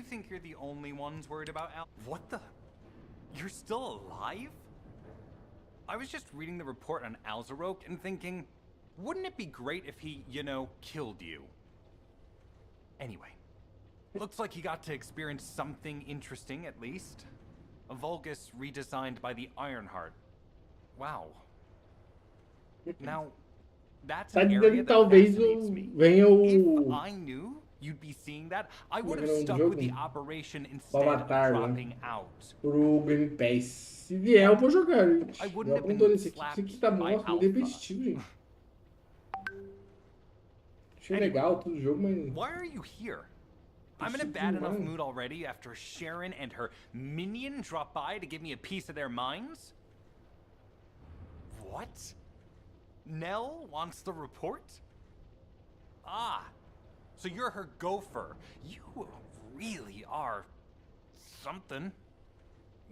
think you're the only ones worried about Al? What the? You're still alive? I was just reading the report on Alzarok and thinking, wouldn't it be great if he, you know, killed you? Anyway, looks like you got to experience something interesting at least. A Vulgus redesigned by the Ironheart. Wow. Now, that's an area that fascinates me. If I knew you'd be seeing that, I would have stuck with the operation instead of dropping out. Pro Game Pass. Se vier, eu vou jogar, gente. I Eu wouldn't have apontando been esse aqui. Esse aqui slapped tá, by nossa, muito Alpha. repetitivo, gente. Achei legal todo o jogo, mas... Why are you here? I'm in a bad enough mood already after Sharon and her minion drop by to give me a piece of their minds? What? Nell wants the report? Ah, so you're her gopher. You really are something.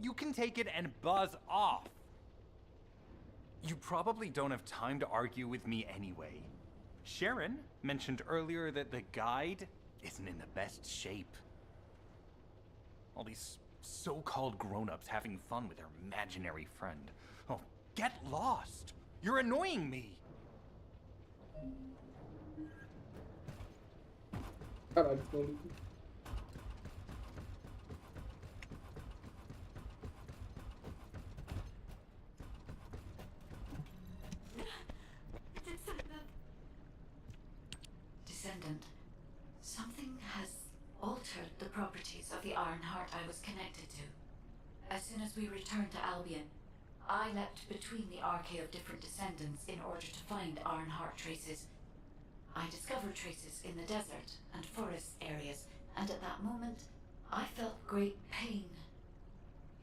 You can take it and buzz off. You probably don't have time to argue with me anyway. Sharon mentioned earlier that the guide isn't in the best shape. All these so-called grown-ups having fun with their imaginary friend. Oh, get lost! You're annoying me! Caralho, maluco. Descendant, something has altered the properties of the Ironheart I was connected to. As soon as we returned to Albion, I leapt between the arcade of different descendants in order to find Ironheart traces. I discovered traces in the desert and forest areas, and at that moment, I felt great pain.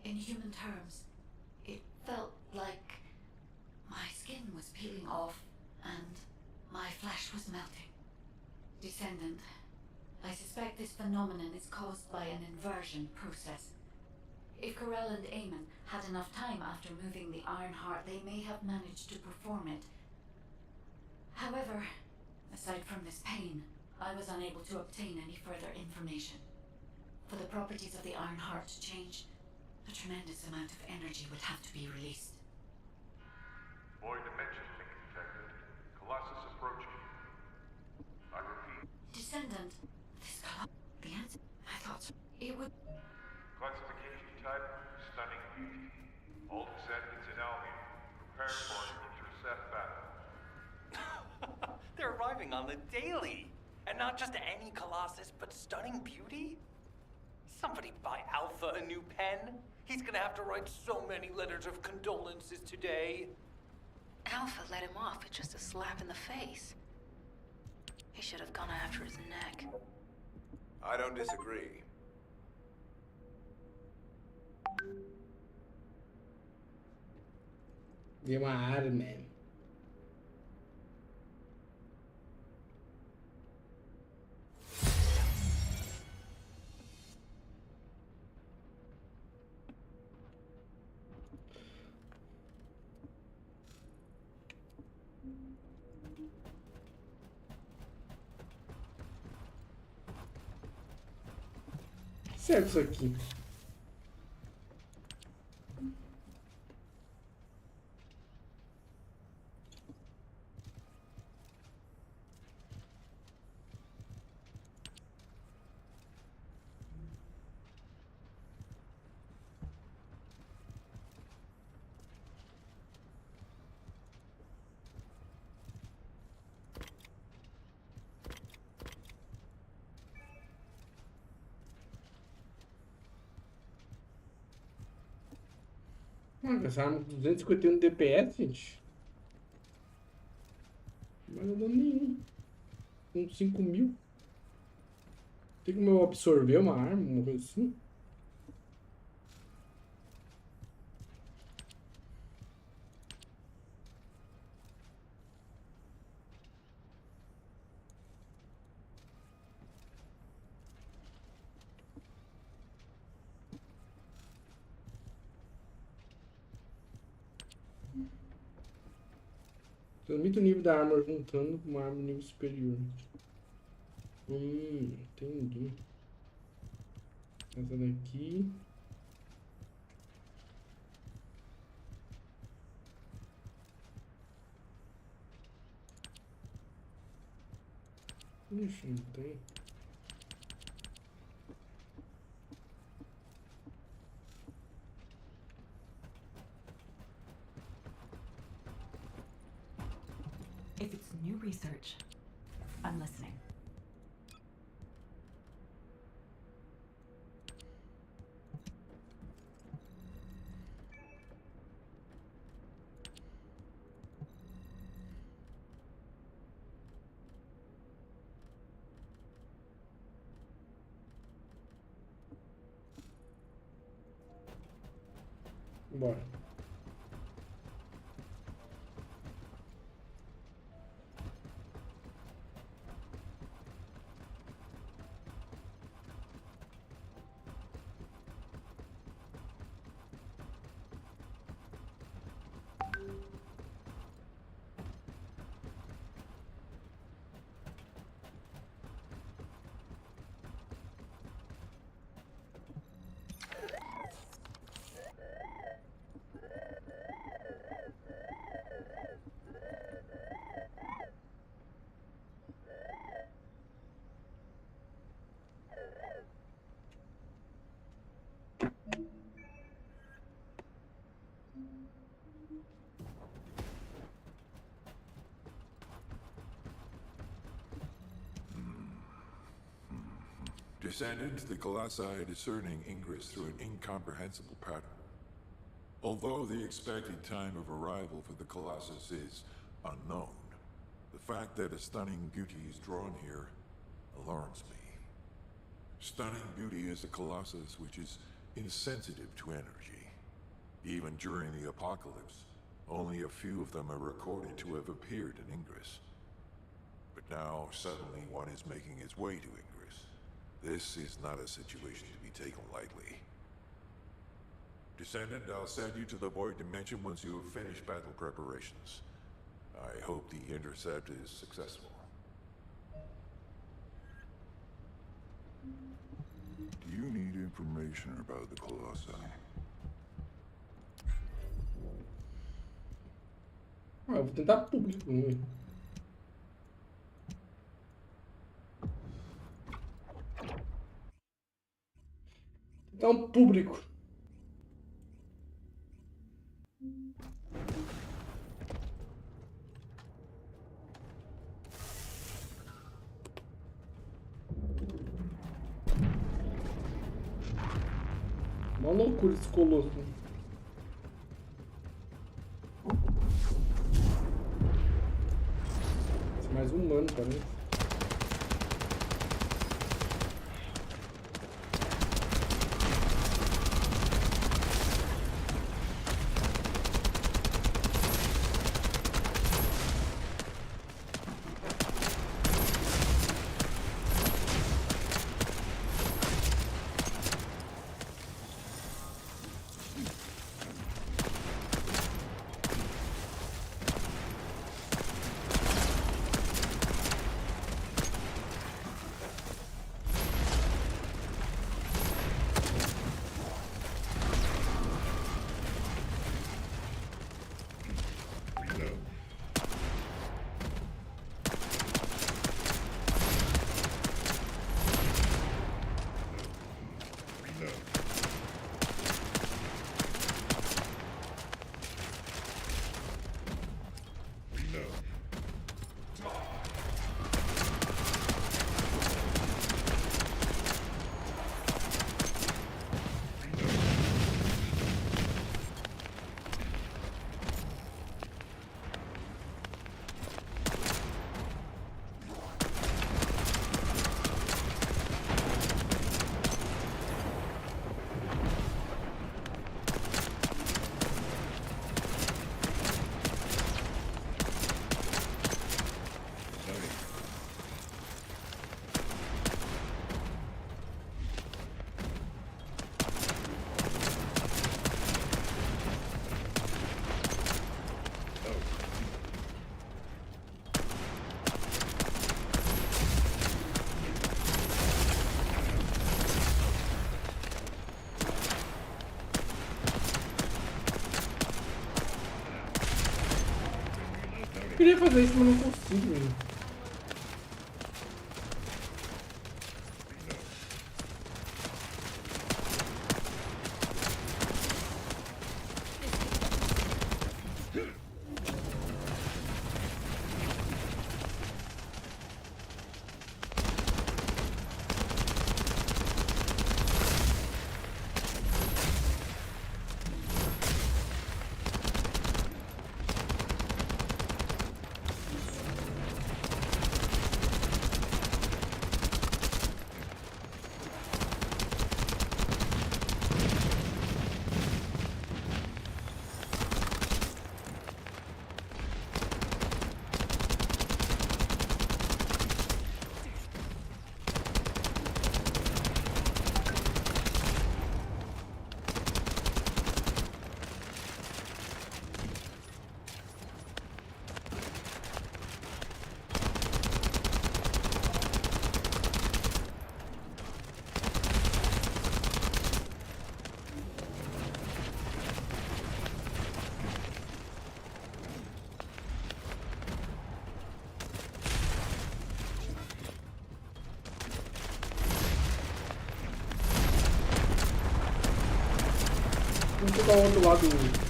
In human terms, it felt like my skin was peeling off and my flesh was melting. Descendant, I suspect this phenomenon is caused by an inversion process. If Corell and Eamon had enough time after moving the Ironheart, they may have managed to perform it. However, aside from this pain, I was unable to obtain any further information. For the properties of the Ironheart to change, a tremendous amount of energy would have to be released. Void dimension link detected. Colossus approaching. I repeat. Descendant, this colossus. The answer? I thought so. It would. Classification type, stunning beauty. All descendants in Albion. Prepare for an intercept battle. They're arriving on the daily! And not just any Colossus, but stunning beauty? Somebody buy Alpha a new pen? He's gonna have to write so many letters of condolences today. Alpha let him off with just a slap in the face. He should have gone after his neck. I don't disagree. Deu uma arma. Certo isso aqui. Mano, essa arma com 251 DPS, gente. Não vai dar dano nenhum. Com 5.000. Tem como eu absorver uma arma, uma coisa assim? Transmite o nível da arma juntando com uma arma nível superior. Entendi. Essa daqui. Ixi, não tem. If it's new research, I'm listening. Bora. Descendant, the colossi are discerning ingress through an incomprehensible pattern. Although the expected time of arrival for the colossus is unknown, the fact that a stunning beauty is drawn here alarms me. Stunning beauty is a colossus which is insensitive to energy. Even during the apocalypse, only a few of them are recorded to have appeared in Ingress. But now, suddenly one is making its way to Ingress. This is not a situation to be taken lightly. Descendant, I'll send you to the Void Dimension once you have finished battle preparations. I hope the intercept is successful. Do you need information about the Colossi? Ah, eu vou tentar público, né? Tentar um público. Uma loucura esse colosso. Mais humano, parece. queria fazer isso, mas não consigo, velho. Vamos pegar o outro lado.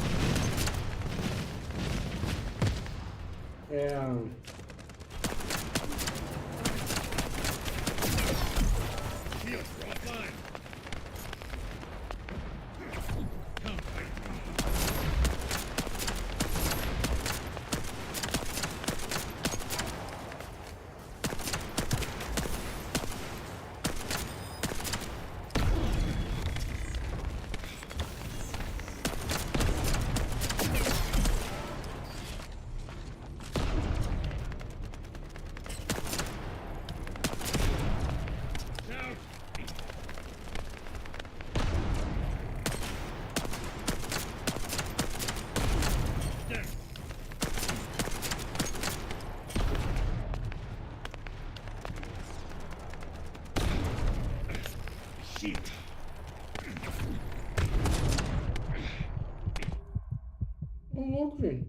Louco, velho.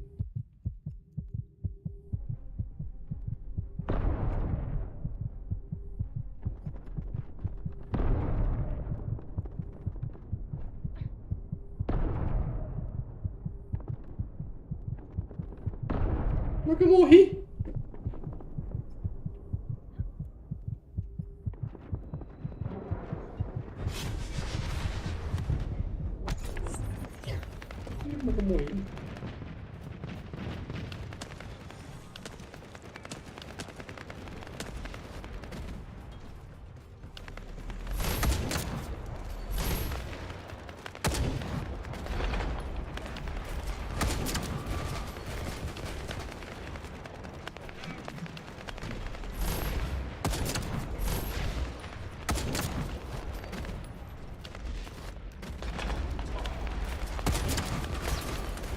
Como é que eu morri? Como é que eu morri?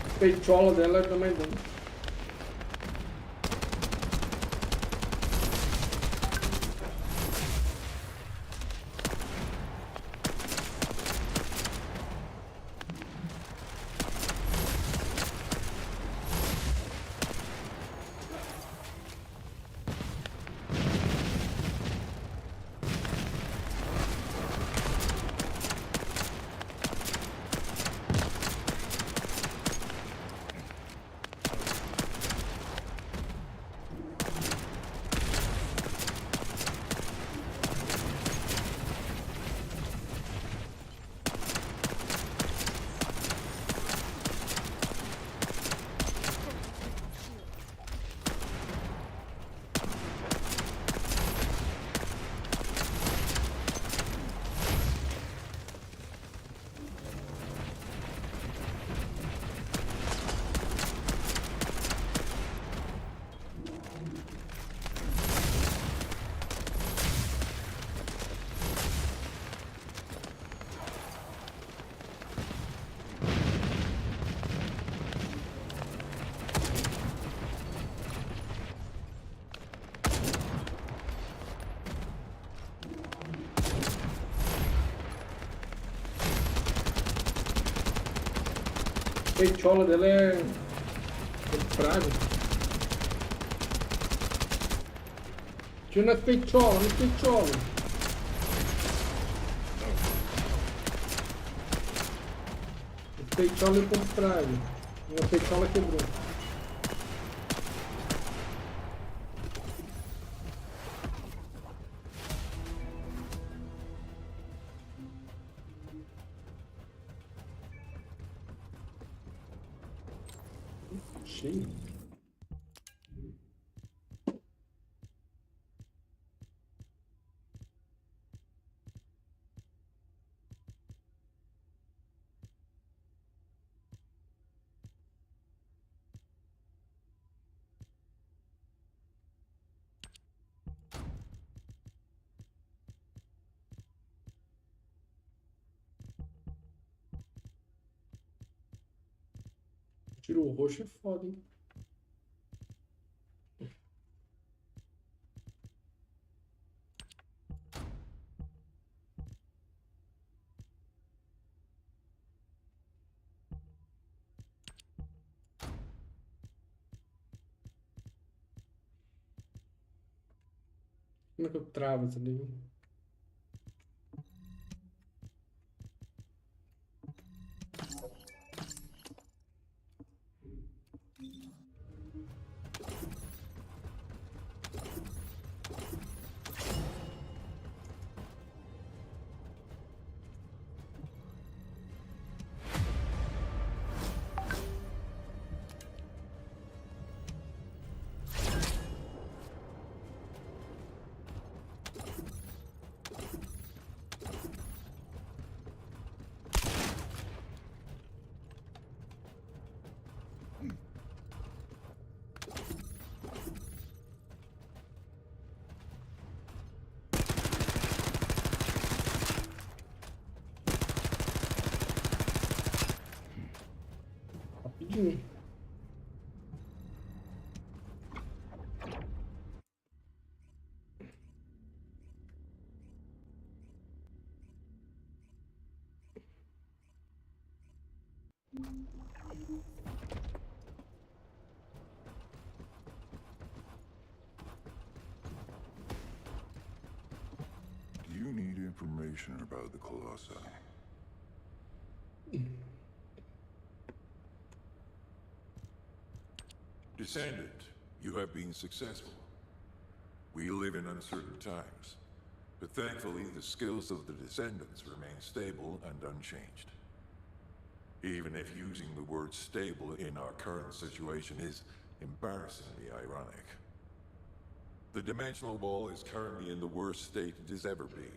A peitola dela é também dano. A peitola dela é frágil. Tira nas peitolas, nas peitolas. As peitolas eu contrário. Minha peitola quebrou. Cheio. Tiro roxo é foda, hein? Como é que eu travo essa daí? Rapidinho. Do you need information about the colossi? Descendant, you have been successful. We live in uncertain times, but thankfully the skills of the descendants remain stable and unchanged. Even if using the word stable in our current situation is embarrassingly ironic. The dimensional wall is currently in the worst state it has ever been.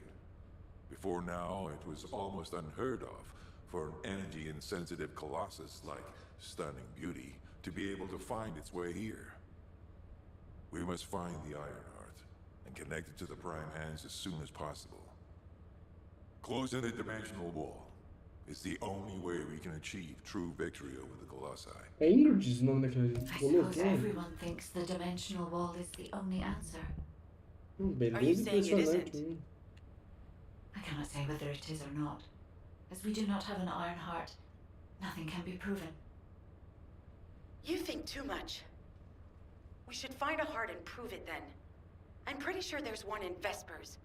Before now, it was almost unheard of for an energy-insensitive colossus like Stunning Beauty to be able to find its way here. We must find the Ironheart and connect it to the Prime Hands as soon as possible. Closing the dimensional wall is the only way we can achieve true victory over the colossi. É Ingrid o nome daquele I colosso, suppose né? everyone thinks the dimensional wall is the only answer. Beleza Are you saying it impressionante. isn't? I cannot say whether it is or not. As we do not have an iron heart, nothing can be proven. You think too much. We should find a heart and prove it then. I'm pretty sure there's one in Vespers.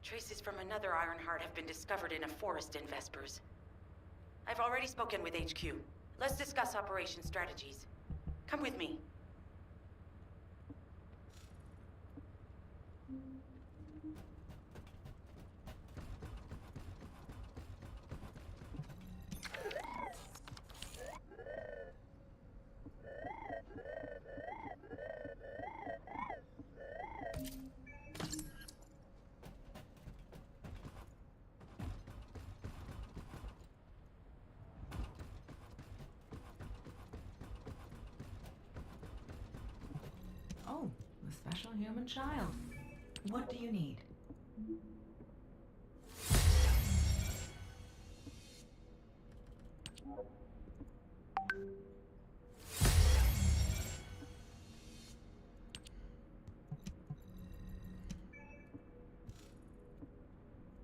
Traces from another iron heart have been discovered in a forest in Vespers. I've already spoken with HQ. Let's discuss operation strategies. Come with me. Oh, a special human child. What do you need?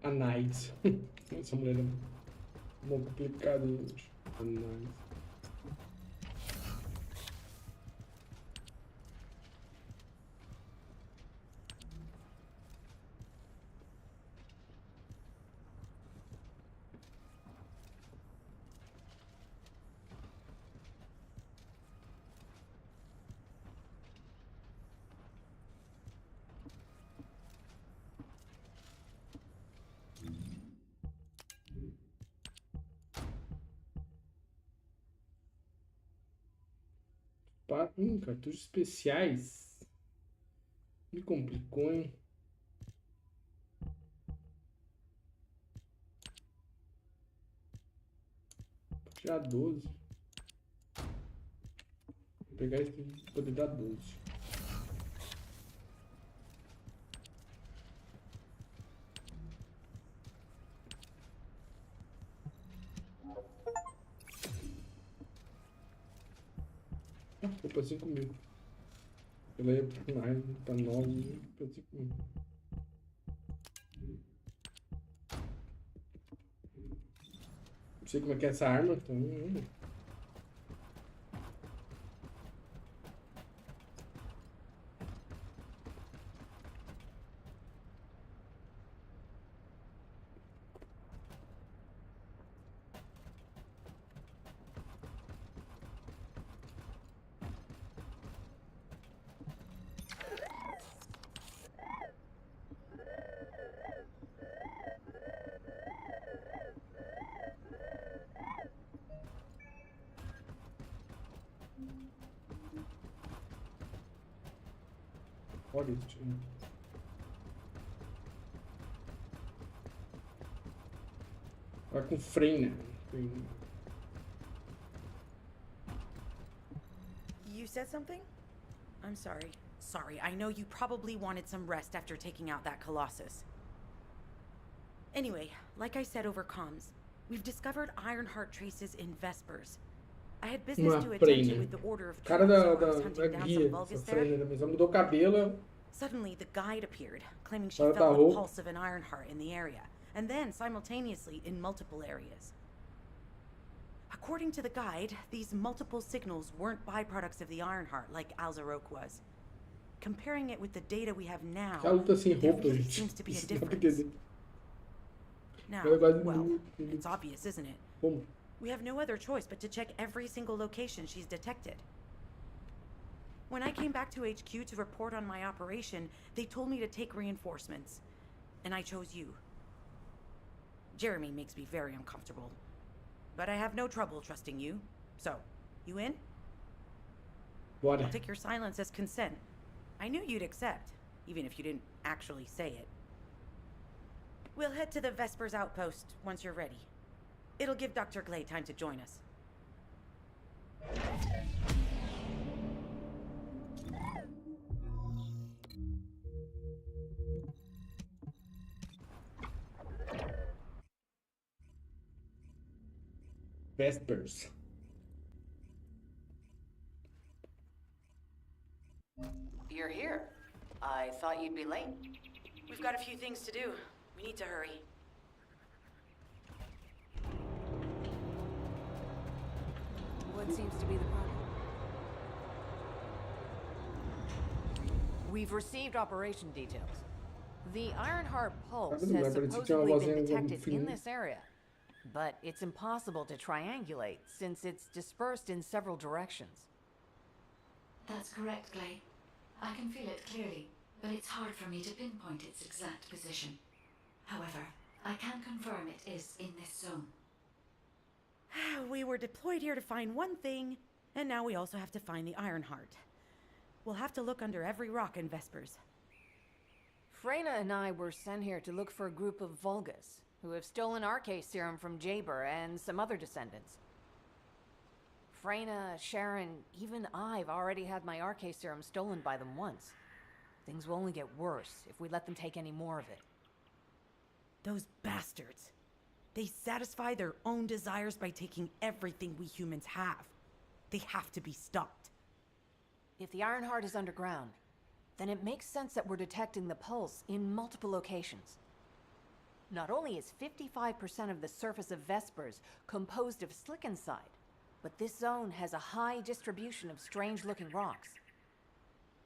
A Nice. Essa mulher é muito complicada, gente. A Nice. Cartuchos especiais. Me complicou, hein? Vou tirar 12. Vou pegar esse pra poder dar 12. Vou pra 5.000. Ela ia pra 9, pra 5.000. Não sei como é que é essa arma, então. Olha isso. Vai com freina. You said something? I'm sorry. Sorry, I know you probably wanted some rest after taking out that Colossus. Anyway, like I said over comms, we've discovered Ironheart traces in Vespers. I had business to attend to with the Order of Cara Todos, da, so I da, was da hunting down guia, some essa Vulgus there. freina, mas ela mudou o cabelo. Suddenly, the guide appeared, claiming she Ela felt tá the rouca. pulse of an Ironheart in the area, and then simultaneously in multiple areas. According to the guide, these multiple signals weren't byproducts of the Ironheart like Alzarok was. Comparing it with the data we have now, Ela luta sem there roupa, really gente. seems to be a Isso dá pra difference. entender. Now, Ela quase well, não- it's obvious, isn't it? Como? We have no other choice but to check every single location she's detected. When I came back to HQ to report on my operation, they told me to take reinforcements. And I chose you. Jeremy makes me very uncomfortable. But I have no trouble trusting you. So, you in? Bora. I'll take your silence as consent. I knew you'd accept, even if you didn't actually say it. We'll head to the Vespers outpost once you're ready. It'll give Dr. Glay time to join us. Vespers. You're here. I thought you'd be late. We've got a few things to do. We need to hurry. What seems to be the problem? We've received operation details. The Ironheart pulse Sabe, não has é? Parecia que tinha uma supposedly been vozinha no detected in filme. this area, but it's impossible to triangulate since it's dispersed in several directions. That's correct, Glay. I can feel it clearly, but it's hard for me to pinpoint its exact position. However, I can confirm it is in this zone. We were deployed here to find one thing, and now we also have to find the Ironheart. We'll have to look under every rock in Vespers. Freyna and I were sent here to look for a group of Vulgus, who have stolen RK serum from Jaber and some other descendants. Freyna, Sharon, even I've already had my RK serum stolen by them once. Things will only get worse if we let them take any more of it. Those bastards. They satisfy their own desires by taking everything we humans have. They have to be stopped. If the Ironheart is underground, then it makes sense that we're detecting the pulse in multiple locations. Not only is 55% of the surface of Vespers composed of slickinside, but this zone has a high distribution of strange-looking rocks.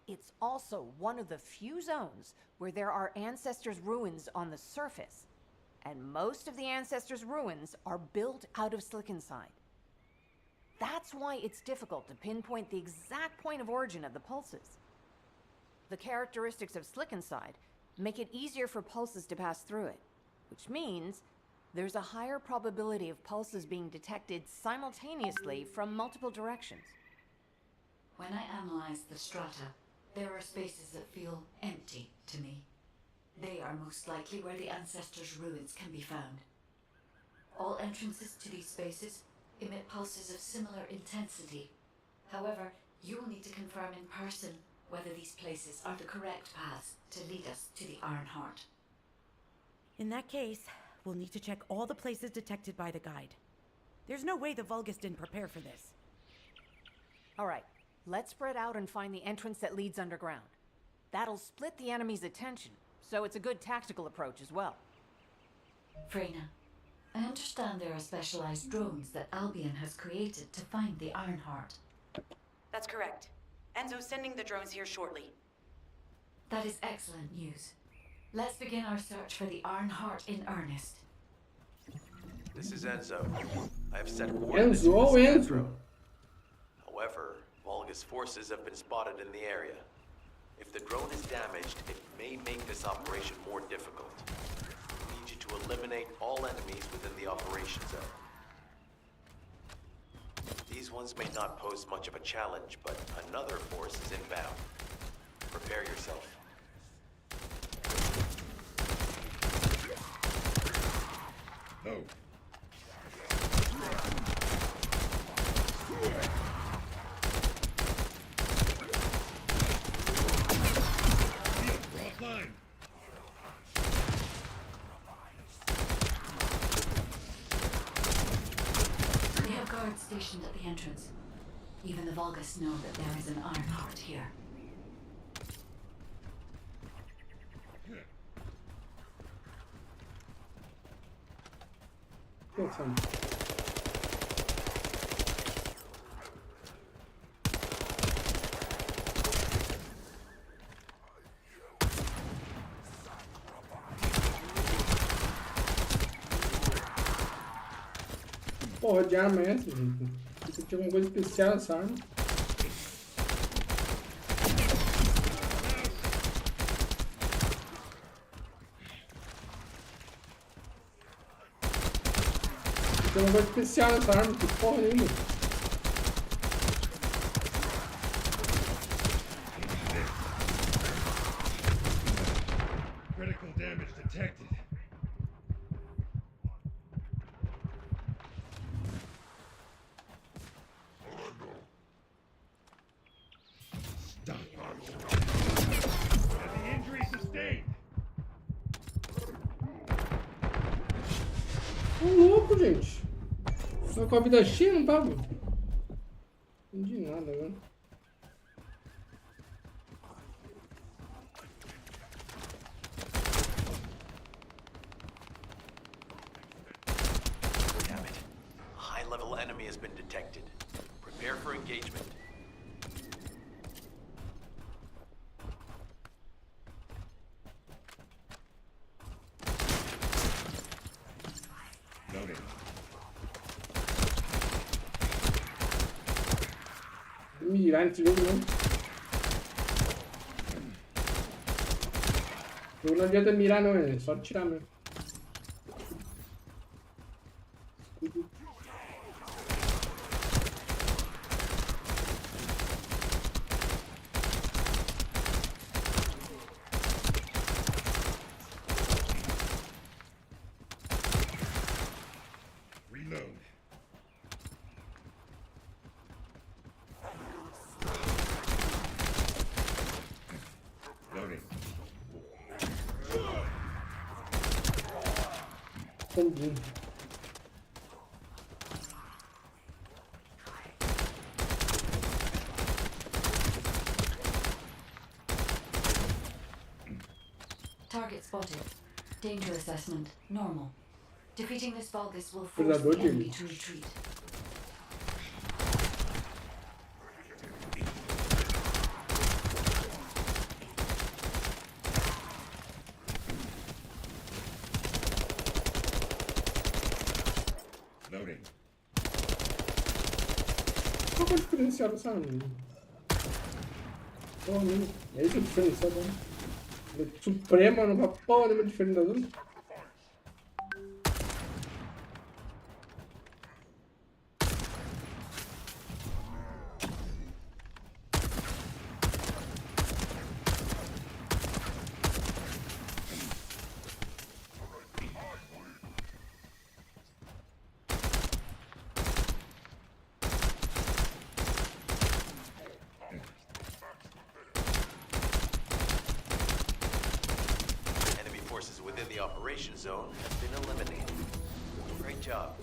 It's also one of the few zones where there are Ancestors' ruins on the surface, and most of the Ancestors' ruins are built out of slickinside. That's why it's difficult to pinpoint the exact point of origin of the pulses. The characteristics of slickinside make it easier for pulses to pass through it, which means there's a higher probability of pulses being detected simultaneously from multiple directions. When I analyze the strata, there are spaces that feel empty to me. They are most likely where the ancestors' ruins can be found. All entrances to these spaces emit pulses of similar intensity. However, you will need to confirm in person whether these places are the correct paths to lead us to the Iron Heart. In that case, we'll need to check all the places detected by the guide. There's no way the Vulgus didn't prepare for this. All right, let's spread out and find the entrance that leads underground. That'll split the enemy's attention, so it's a good tactical approach as well. Freyna, I understand there are specialized drones that Albion has created to find the Iron Heart. That's correct. Enzo's sending the drones here shortly. That is excellent news. Let's begin our search for the Iron Heart in earnest. This is Enzo. I have set coordinates Enzo, for the scan Enzo. drone. However, Vulgus forces have been spotted in the area. If the drone is damaged, it may make this operation more difficult. We need you to eliminate all enemies within the operation zone. These ones may not pose much of a challenge, but another force is inbound. Prepare yourself. No. Line. They have guards stationed at the entrance. Even the Vulgus know that there is an Iron Heart here. Pô, Sam. Porra de arma é essa, gente? Isso aqui é uma coisa especial, essa arma. Tem uma coisa especial nessa arma, que porra nenhuma. Critical damage detected. Stop. Heavy injury sustained. Ô louco, gente. Tava com a vida cheia, não tava? Não entendi nada, né? Damn it. A high-level enemy has been detected. Prepare for engagement. Noted. Mirar nesse jogo não. O jogo não adianta mirar não, é só tirar mesmo. Reload. Loading. Combina. Target spotted. Danger assessment, normal. Defeating this Vulgus will force Predador the enemy dele. to retreat. Loading. Qual que é o diferencial dessa arma? Porra nenhuma. É isso o diferencial da arma. Suprema, não vai porra nenhuma diferente das outras. operation zone has been eliminated. Great job.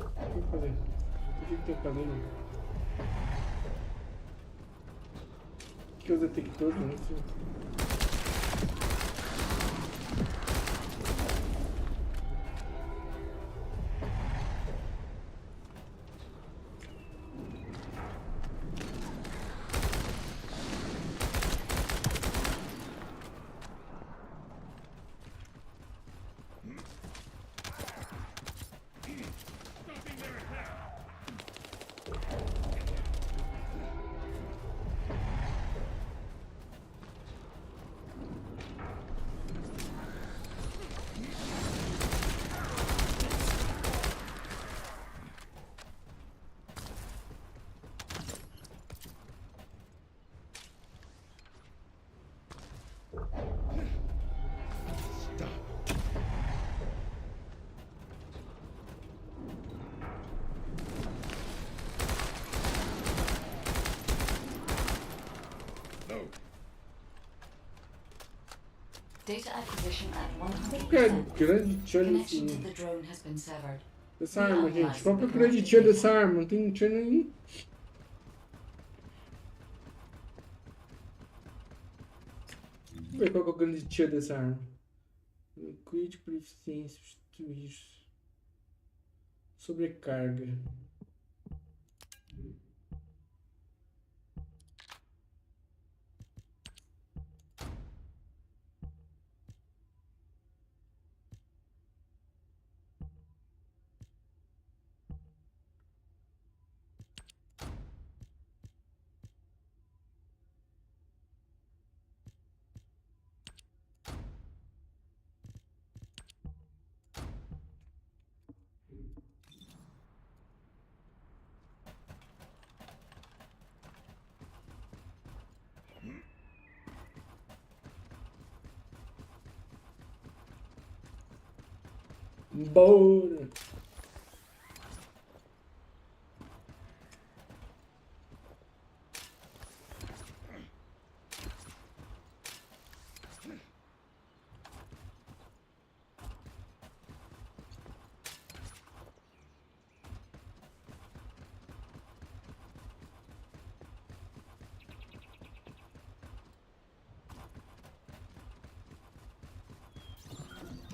O que fazer? O que tem que fazer? O que é o detector? Não sei. Data acquisition at Que é 100%. grande tiro Connection desse, to the drone has been severed. dessa arma, gente. Qual que é o grande tiro dessa arma? Não tem tiro nenhum. Vamos ver qual que é o grande tiro dessa arma. Crítico, eficiência, substituir. Sobrecarga. Bora!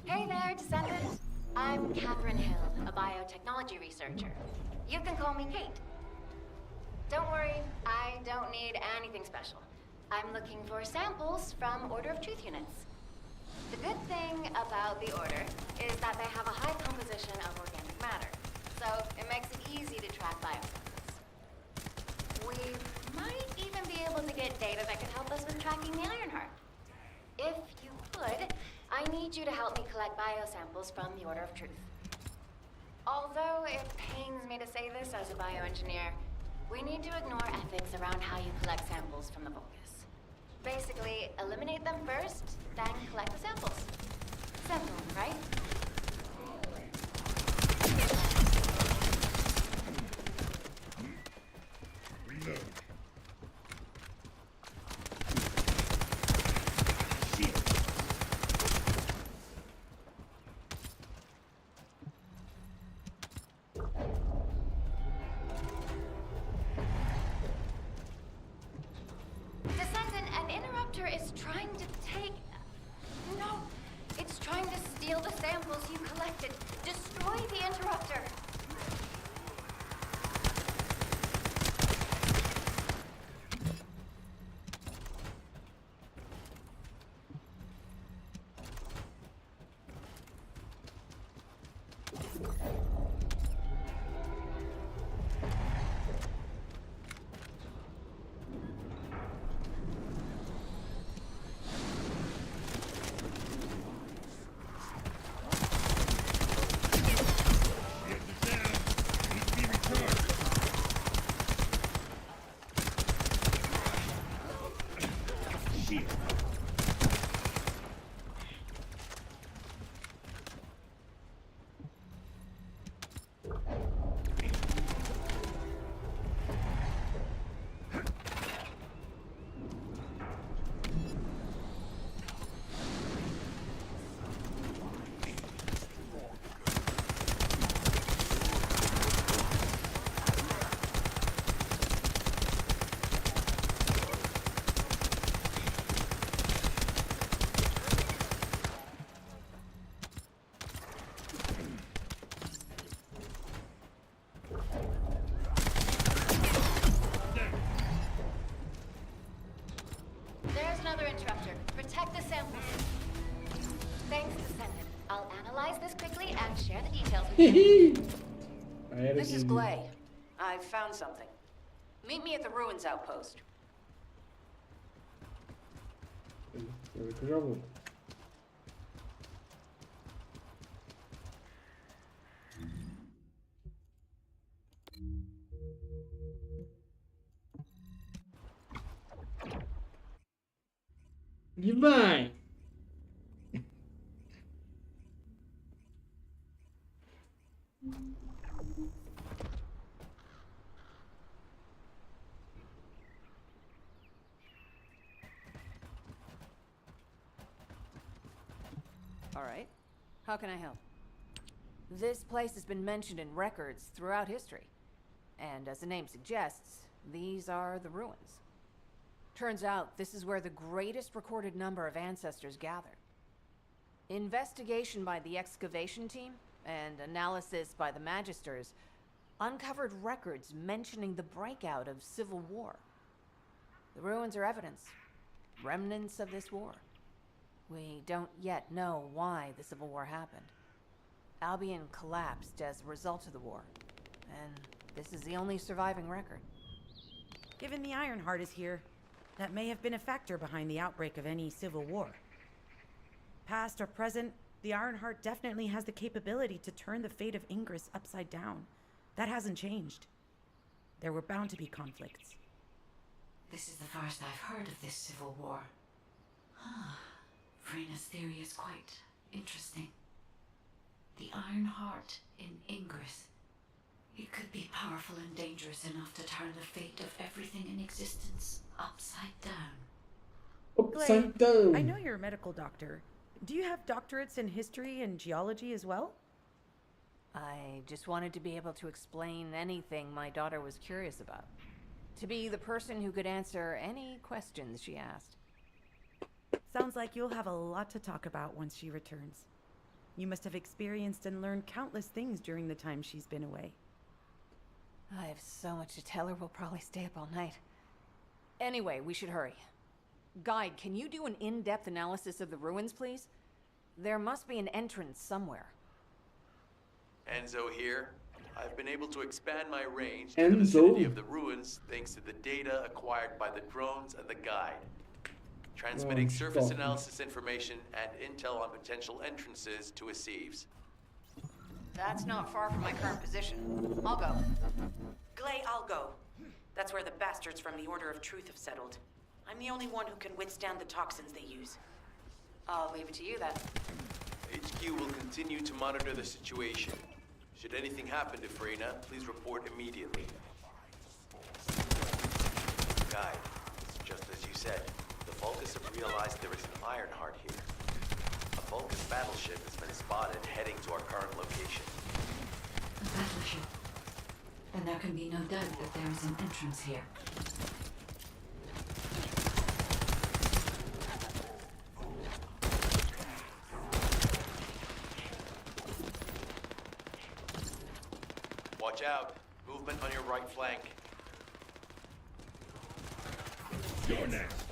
Hey there, Descendant. I'm Catherine Hill, a biotechnology researcher. You can call me Kate. Don't worry, I don't need anything special. I'm looking for samples from Order of Truth units. The good thing about the Order is that they have a high composition of organic matter, so it makes it easy to track biosamples. We might even be able to get data that could help us with tracking the Ironheart. If you could, I need you to help me collect biosamples from the Order of Truth. Although it pains me to say this as a bioengineer, we need to ignore ethics around how you collect samples from the Vulgus. Basically, eliminate them first, then collect the samples. Simple, right? Descendant, an interrupter is trying to take... No, it's trying to steal the samples you collected. Destroy the interrupter. A era This is que- Glay. I've found something. Meet me at the ruins outpost. Espera que eu já vou. E vai! All right. How can I help? This place has been mentioned in records throughout history. And as the name suggests, these are the ruins. Turns out this is where the greatest recorded number of ancestors gathered. Investigation by the excavation team and analysis by the magisters uncovered records mentioning the breakout of civil war. The ruins are evidence, remnants of this war. We don't yet know why the Civil War happened. Albion collapsed as a result of the war, and this is the only surviving record. Given the Ironheart is here, that may have been a factor behind the outbreak of any civil war. Past or present, the Ironheart definitely has the capability to turn the fate of Ingress upside down. That hasn't changed. There were bound to be conflicts. This is the first I've heard of this civil war. Frena's theory is quite interesting. The Ironheart in Ingress. It could be powerful and dangerous enough to turn the fate of everything in existence upside down. Upside down! I know you're a medical doctor. Do you have doctorates in history and geology as well? I just wanted to be able to explain anything my daughter was curious about. To be the person who could answer any questions she asked. Sounds like you'll have a lot to talk about once she returns. You must have experienced and learned countless things during the time she's been away. I have so much to tell her, we'll probably stay up all night. Anyway, we should hurry. Guide, can you do an in-depth analysis of the ruins, please? There must be an entrance somewhere. Enzo here. I've been able to expand my range to Enzo. the vicinity of the ruins thanks to the data acquired by the drones and the guide. Transmitting surface stop. analysis information and intel on potential entrances to a sieves. That's not far from my current position. I'll go. Glay, I'll go. That's where the bastards from the Order of Truth have settled. I'm the only one who can withstand the toxins they use. I'll leave it to you then. HQ will continue to monitor the situation. Should anything happen to Freyna, please report immediately. Guide, just as you said, the Vulcans have realized there is an Ironheart here. A Vulcan battleship has been spotted heading to our current location. A battleship. And there can be no doubt that there is an entrance here. Watch out. Movement on your right flank. You're next.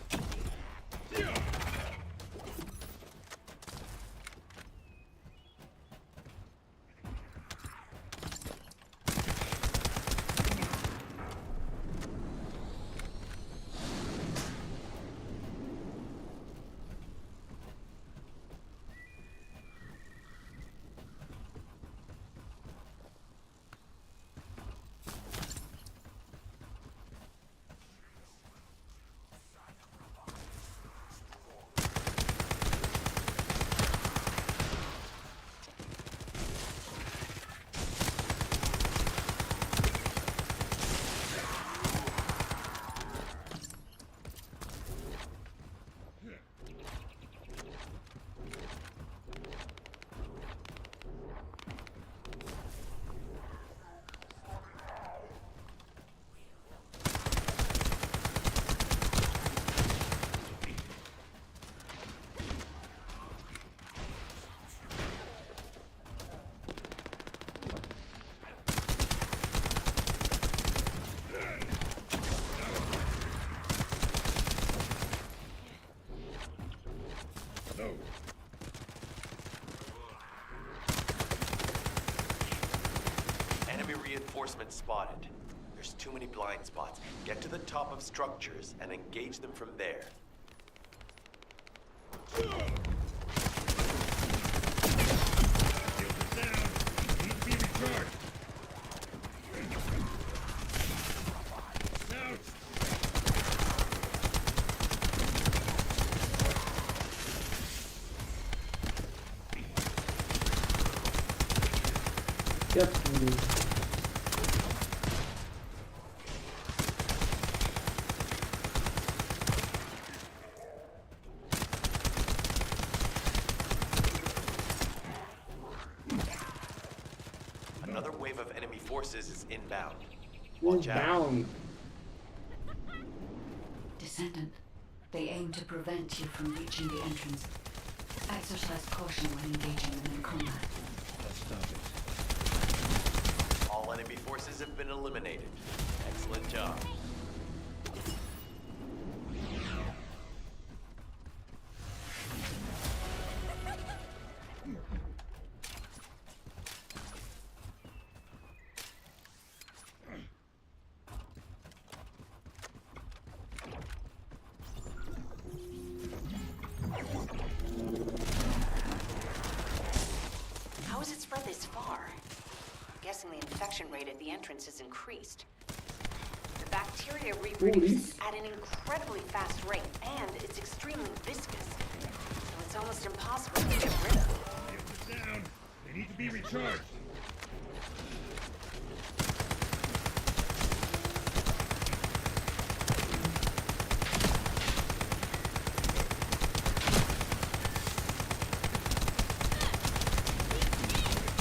spotted. There's too many blind spots. Get to the top of structures and engage them from there. Yep. Another wave of enemy forces is inbound. Watch out. Down. Descendant, they aim to prevent you from reaching the entrance. Exercise caution when engaging them in combat. All enemy forces have been eliminated. Excellent job. How has it spread this far? I'm guessing the infection rate at the entrance has increased. The bacteria reproduce at an incredibly fast rate, and it's extremely viscous. So it's almost impossible to get rid of. Get them down. They need to be recharged.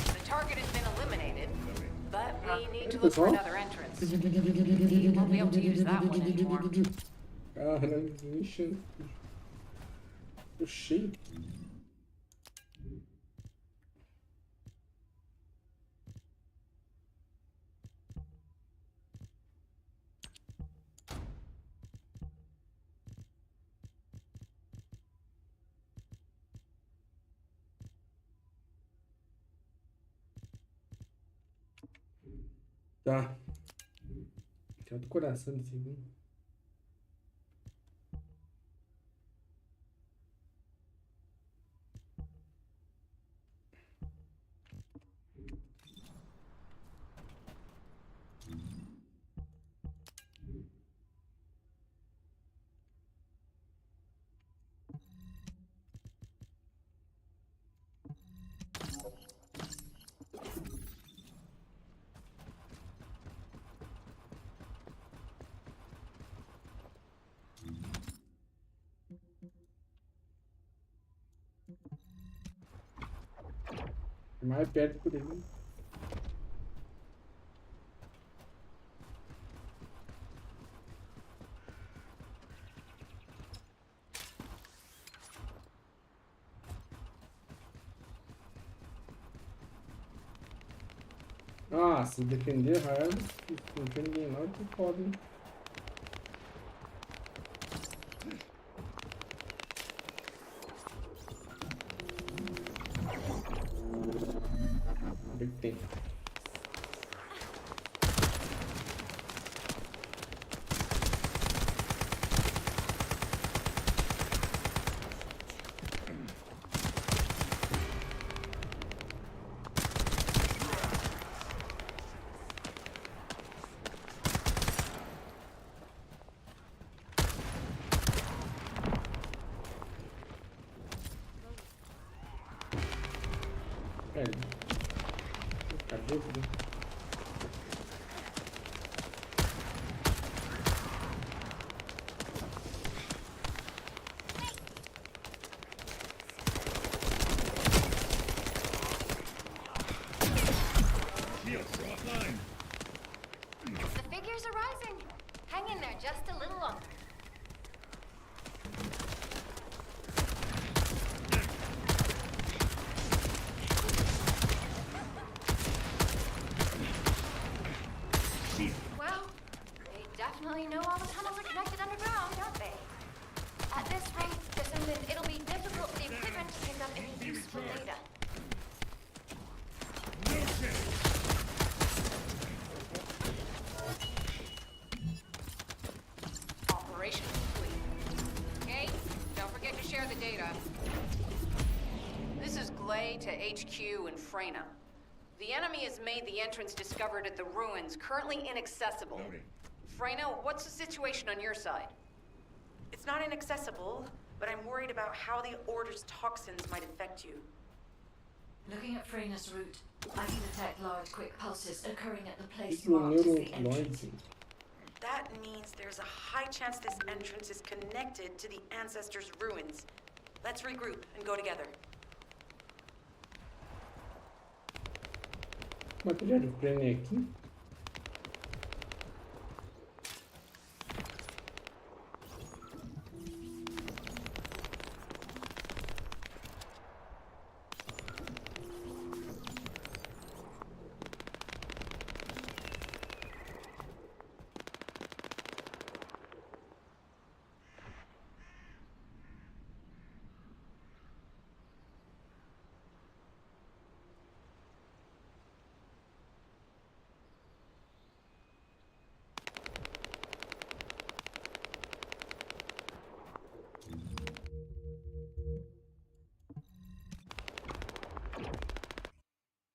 The target has been eliminated, but we need to That's look for all? another entrance. We won't be able to use that one anymore. Caralho, ixi. Puxei. Tá. Tem outro coração nesse vídeo. Mais perto por ele. Ah, se defender raro, se não tem ninguém lá, que foda, hein? Big thing. Cadê o The figures are rising. Hang in there just a little longer. Well, they definitely know all the tunnels are connected underground, don't they? At this rate, Descendant, it'll be difficult for the equipment to pick up any useful data. to HQ in Freyna. The enemy has made the entrance discovered at the ruins currently inaccessible. Freyna, what's the situation on your side? It's not inaccessible, but I'm worried about how the Order's toxins might affect you. Looking at Freyna's route, I can detect large, quick pulses occurring at the place Isso é marked as the entrance. neuronoide. That means there's a high chance this entrance is connected to the Ancestors' ruins. Let's regroup and go together. Material de Freyna aqui.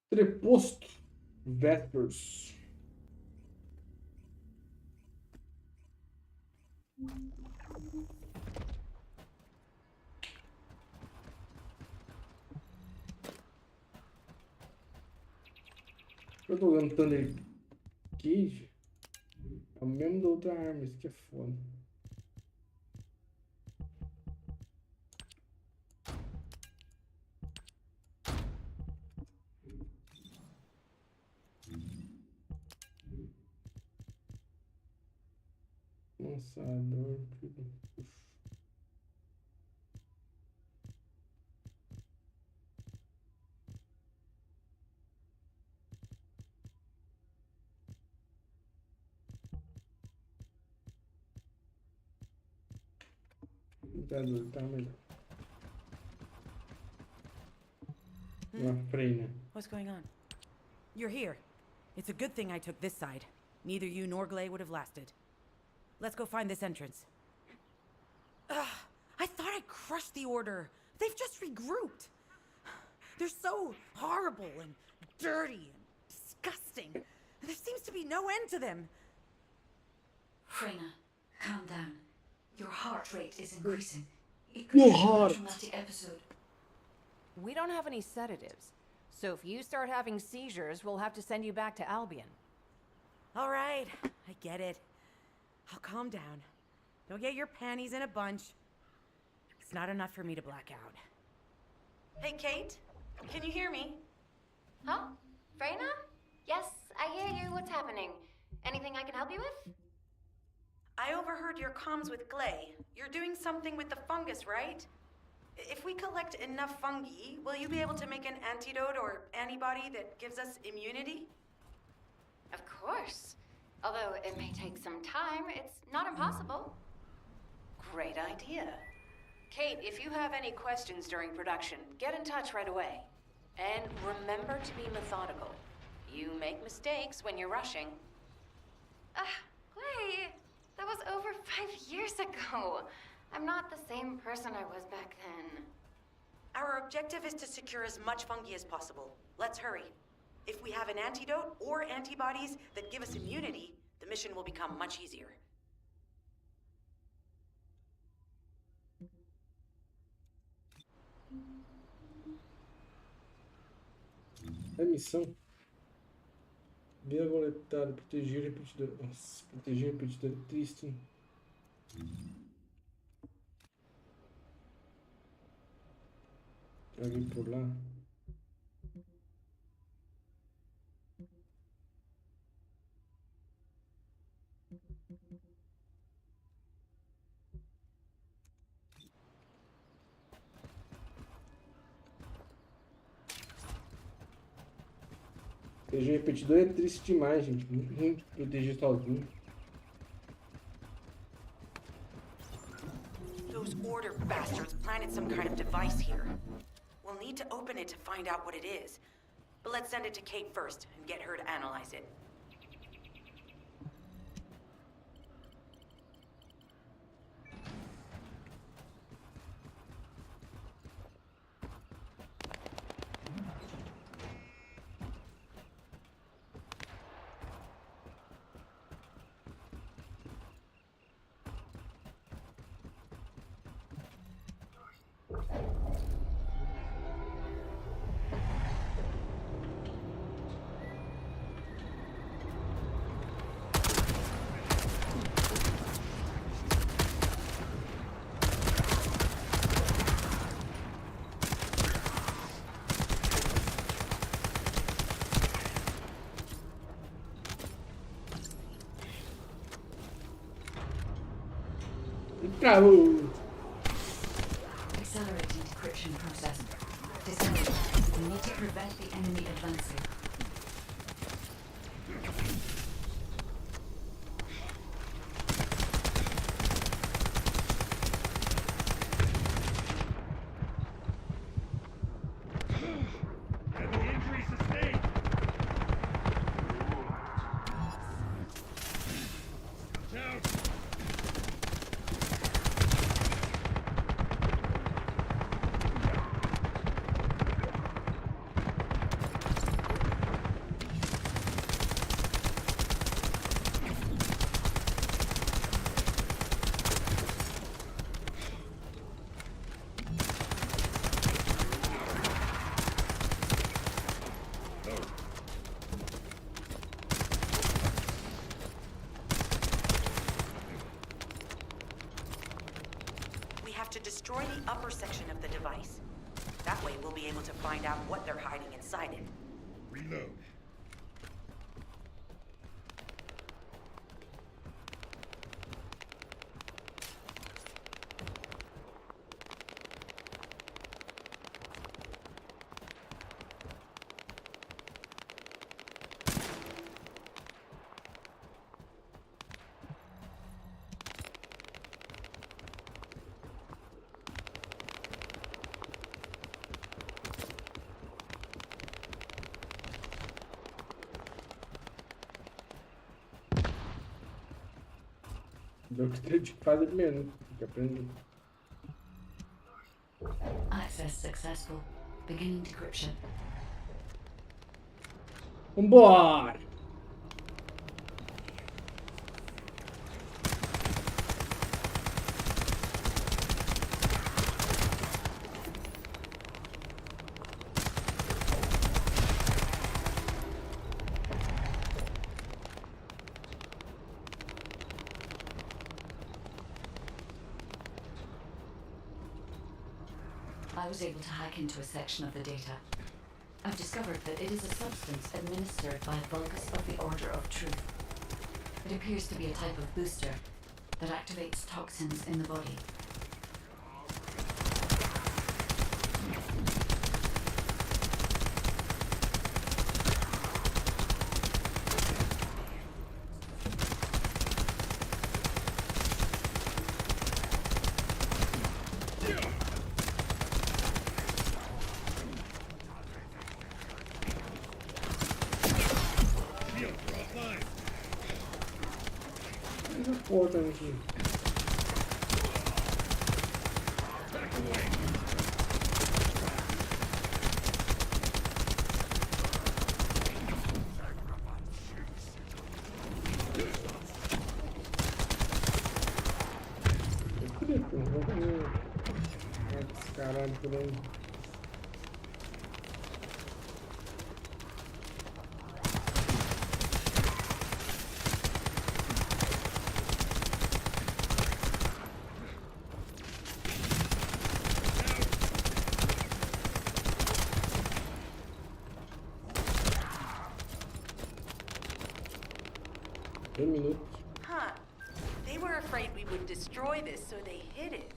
Preposto. Vespers. Eu tô usando Thunder Cage. É o mesmo da outra arma, isso que é foda. Lançador, tudo. Tá melhor. Uma Freyna. What's going on? You're here. It's a good thing I took this side. Neither you nor Glay would have lasted. Let's go find this entrance. Ugh, I thought I crushed the Order. They've just regrouped. They're so horrible and dirty and disgusting. There seems to be no end to them. Freyna, calm down. Your heart rate is increasing. It Your could be a heart. traumatic episode. We don't have any sedatives. So if you start having seizures, we'll have to send you back to Albion. All right, I get it. I'll calm down. Don't get your panties in a bunch. It's not enough for me to black out. Hey, Kate, can you hear me? Huh? Freyna? Yes, I hear you. What's happening? Anything I can help you with? I overheard your comms with Glay. You're doing something with the fungus, right? If we collect enough fungi, will you be able to make an antidote or antibody that gives us immunity? Of course. Although it may take some time, it's not impossible. Great idea. Kate, if you have any questions during production, get in touch right away. And remember to be methodical. You make mistakes when you're rushing. Clay, that was over 5 years ago. I'm not the same person I was back then. Our objective is to secure as much fungi as possible. Let's hurry. If we have an antidote or antibodies that give us immunity, the mission will become much easier. É missão. Via coletada, proteger o repetidor. Nossa, proteger o repetidor é triste. Tem alguém por lá? Proteger repetidor é triste demais, gente. Muito ruim de proteger sozinho. Those Order bastards planted some kind of device here. We'll need to open it to find out what it is. But let's send it to Kate first and get her to analyze it. Travou. Accelerating decryption process. Descendant, we need to prevent the enemy advancing. To destroy the upper section of the device. That way we'll be able to find out what they're hiding inside it. Reload. O que tem que fazer primeiro, né? Tem que aprender. Access successful. Beginning decryption. Vambora! I was able to hack into a section of the data. I've discovered that it is a substance administered by Vulgus of the Order of Truth. It appears to be a type of booster that activates toxins in the body. Porta aqui. Caralho, por aí. Huh. They were afraid we would destroy this, so they hid it.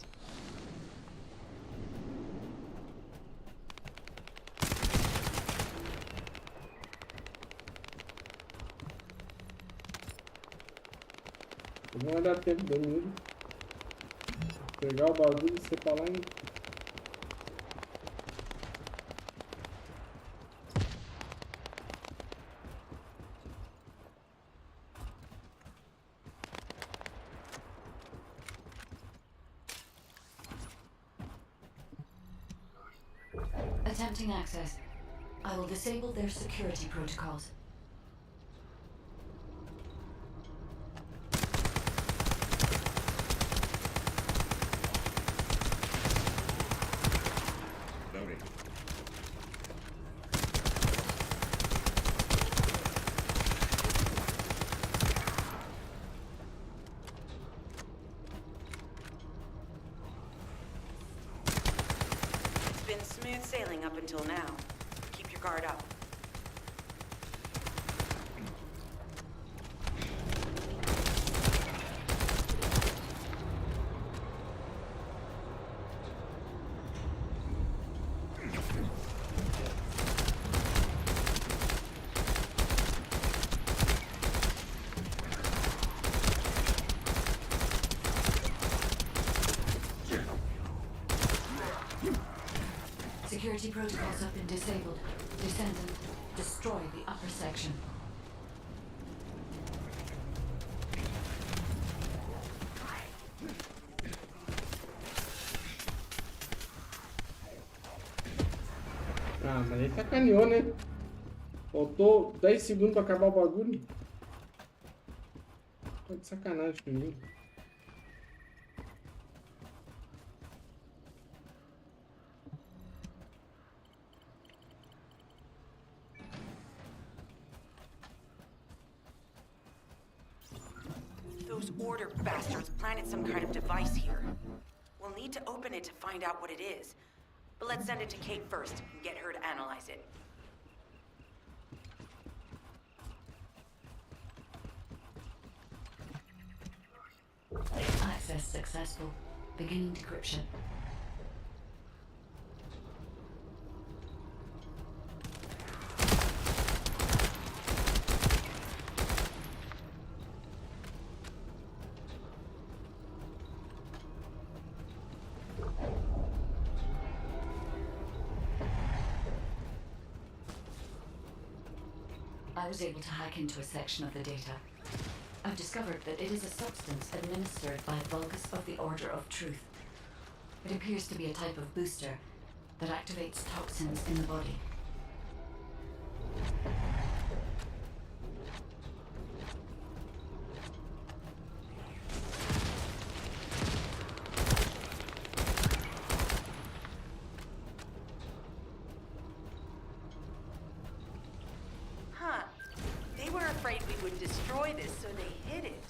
Não vai dar tempo de mim pegar o bagulho e ser pra lá em... Attempting access. I will disable their security protocols. Loading. It's been smooth sailing up until now. Keep your guard up. Security protocols have been disabled. Descendant, destroy the upper section. Ah, mas ele sacaneou, né? Faltou 10 segundos pra acabar o bagulho. Tá de sacanagem comigo. Those order bastards planted some kind of device here. We'll need to open it to find out what it is. But let's send it to Kate first and get her to analyze it. Access successful. Beginning decryption. I was able to hack into a section of the data. I've discovered that it is a substance administered by Vulgus of the Order of Truth. It appears to be a type of booster that activates toxins in the body. Huh. They were afraid we would destroy this, so they hid it.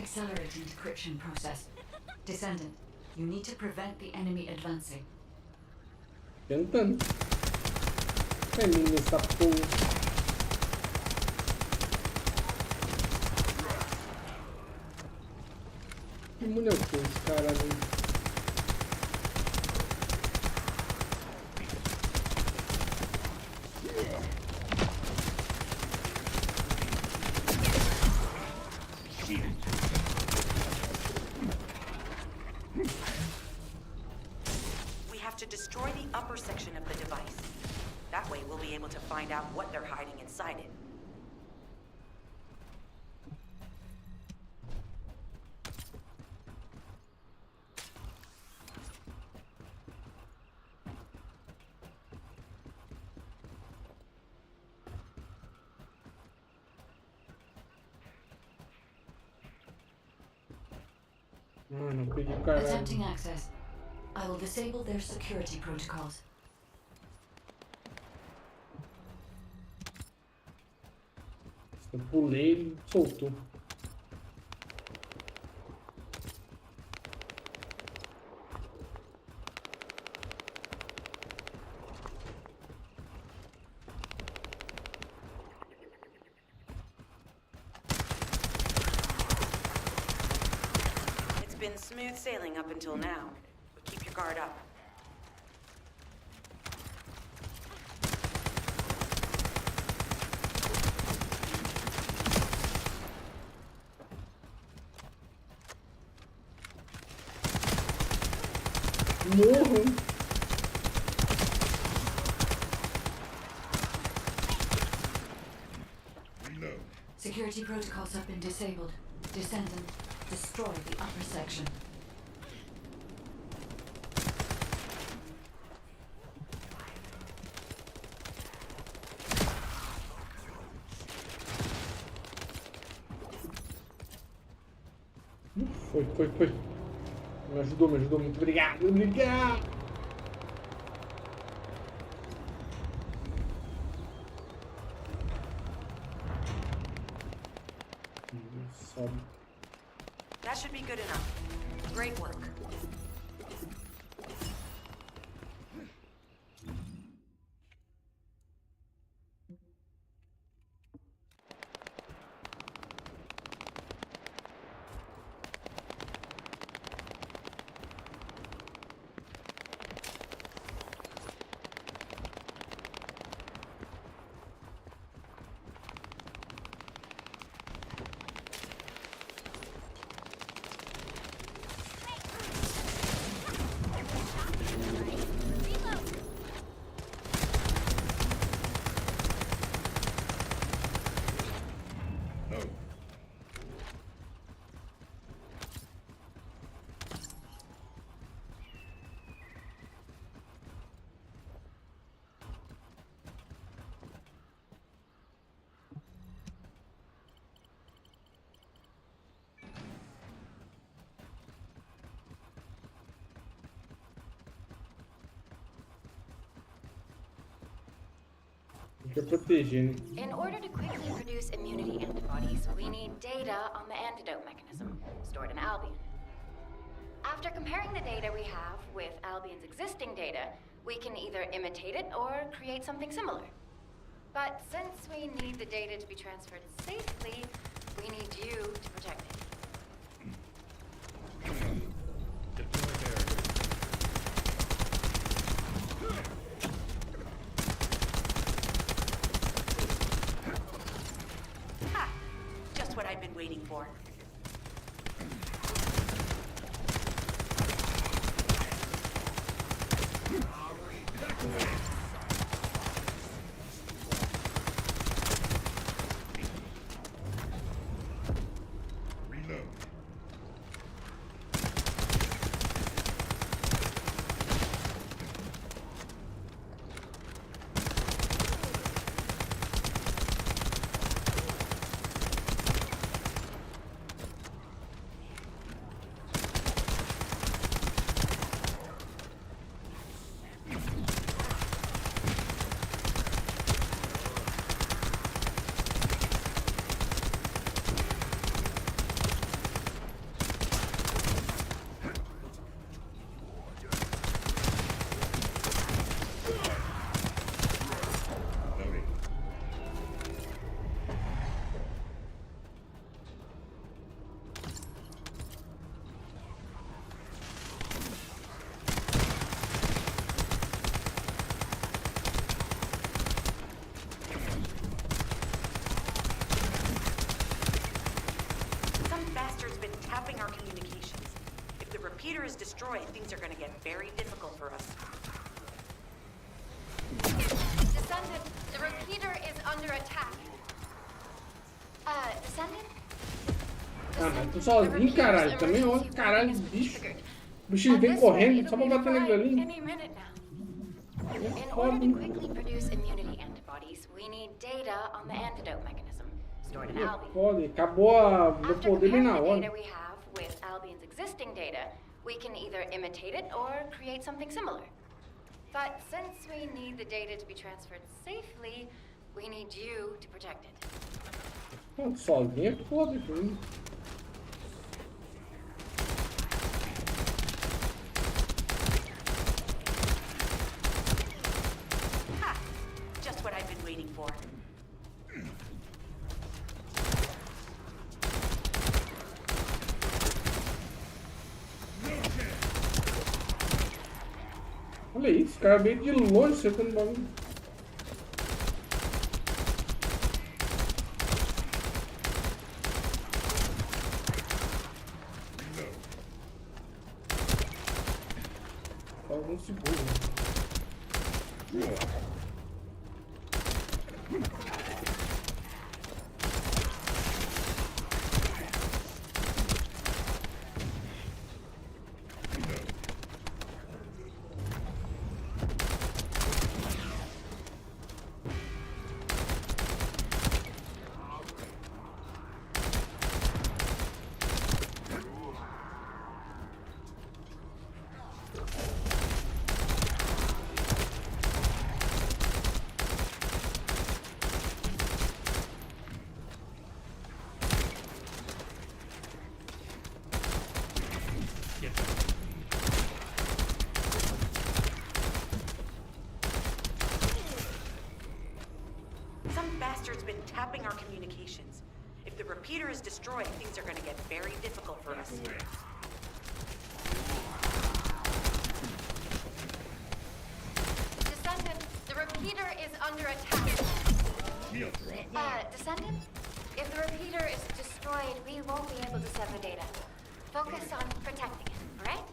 Accelerating decryption process. Descendant, you need to prevent the enemy advancing. Tentando. Termina essa porra. Que mulher que esse cara ali? We have to destroy the upper section of the device. That way we'll be able to find out what they're hiding inside it. Mano, eu peguei o caralho. Attempting access. I will disable their security protocols. Eu pulei, ele soltou. It's been smooth sailing up until now, but keep your guard up. Morro. Security protocols have been disabled. Descendant, destroy the upper section. Foi. Me ajudou, muito obrigado, obrigado. Sobe. That should be good enough. Great work. In order to quickly produce immunity antibodies, we need data on the antidote mechanism stored in Albion. After comparing the data we have with Albion's existing data, we can either imitate it or create something similar. But since we need the data to be transferred safely, we need you to protect it. What I've been waiting for. Repeater is destroyed, things are gonna get very difficult for us. Descendant, the repeater is under attack. Descendant? Ah, mas tô sozinho, caralho. Também olha, caralho, bicho. O bichinho vem correndo só pra bater naquilo ali. In order to quickly produce immunity antibodies, we need data on the antidote mechanism stored in Albion. Pode, acabou meu poder bem na hora. We have with Albion's existing data, we can either imitate it or create something similar. But since we need the data to be transferred safely, we need you to protect it. Sozinho é foda, filho. Ha! Just what I've been waiting for. Olha isso, cara veio de longe acertando o bagulho. Só alguns segundos. Some bastard's been tapping our communications. If the repeater is destroyed, things are gonna get very difficult for us. Descendant, the repeater is under attack. Descendant? If the repeater is destroyed, we won't be able to send the data. Focus on protecting it, alright?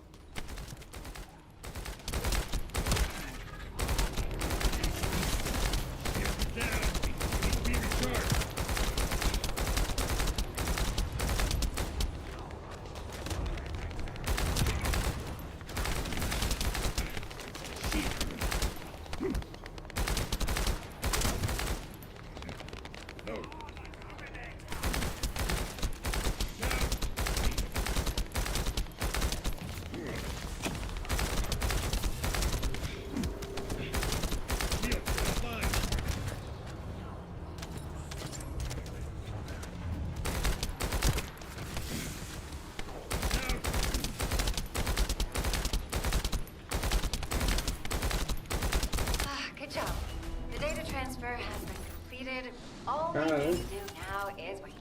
All we need to do now is wait.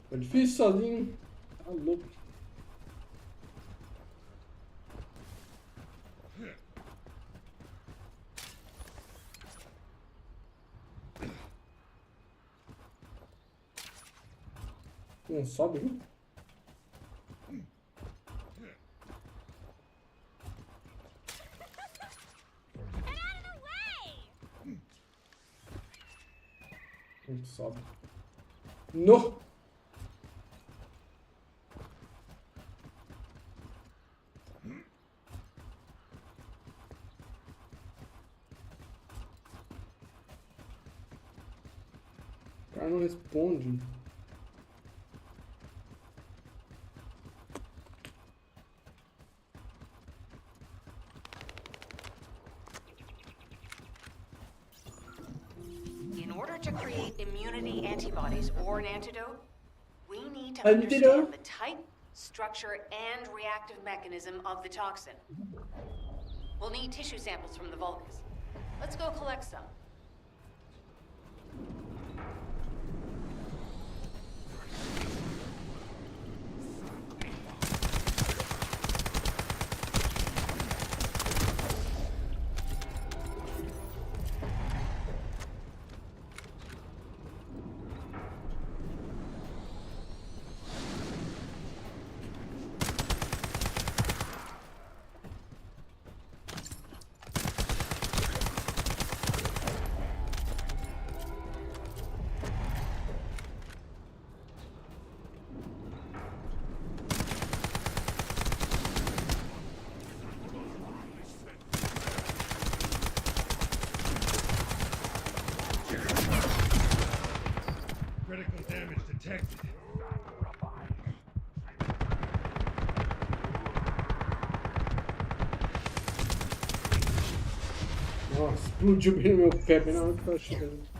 Tá difícil sozinho. Tá louco. Não sobe, viu? Não sobe. No! O cara não responde. To create immunity antibodies or an antidote, we need to understand the type, structure, and reactive mechanism of the toxin. We'll need tissue samples from the Vulcans. Let's go collect some. Critical damage detected. Nossa, explodiu bem no meu pé, bem na hora que eu tava chegando.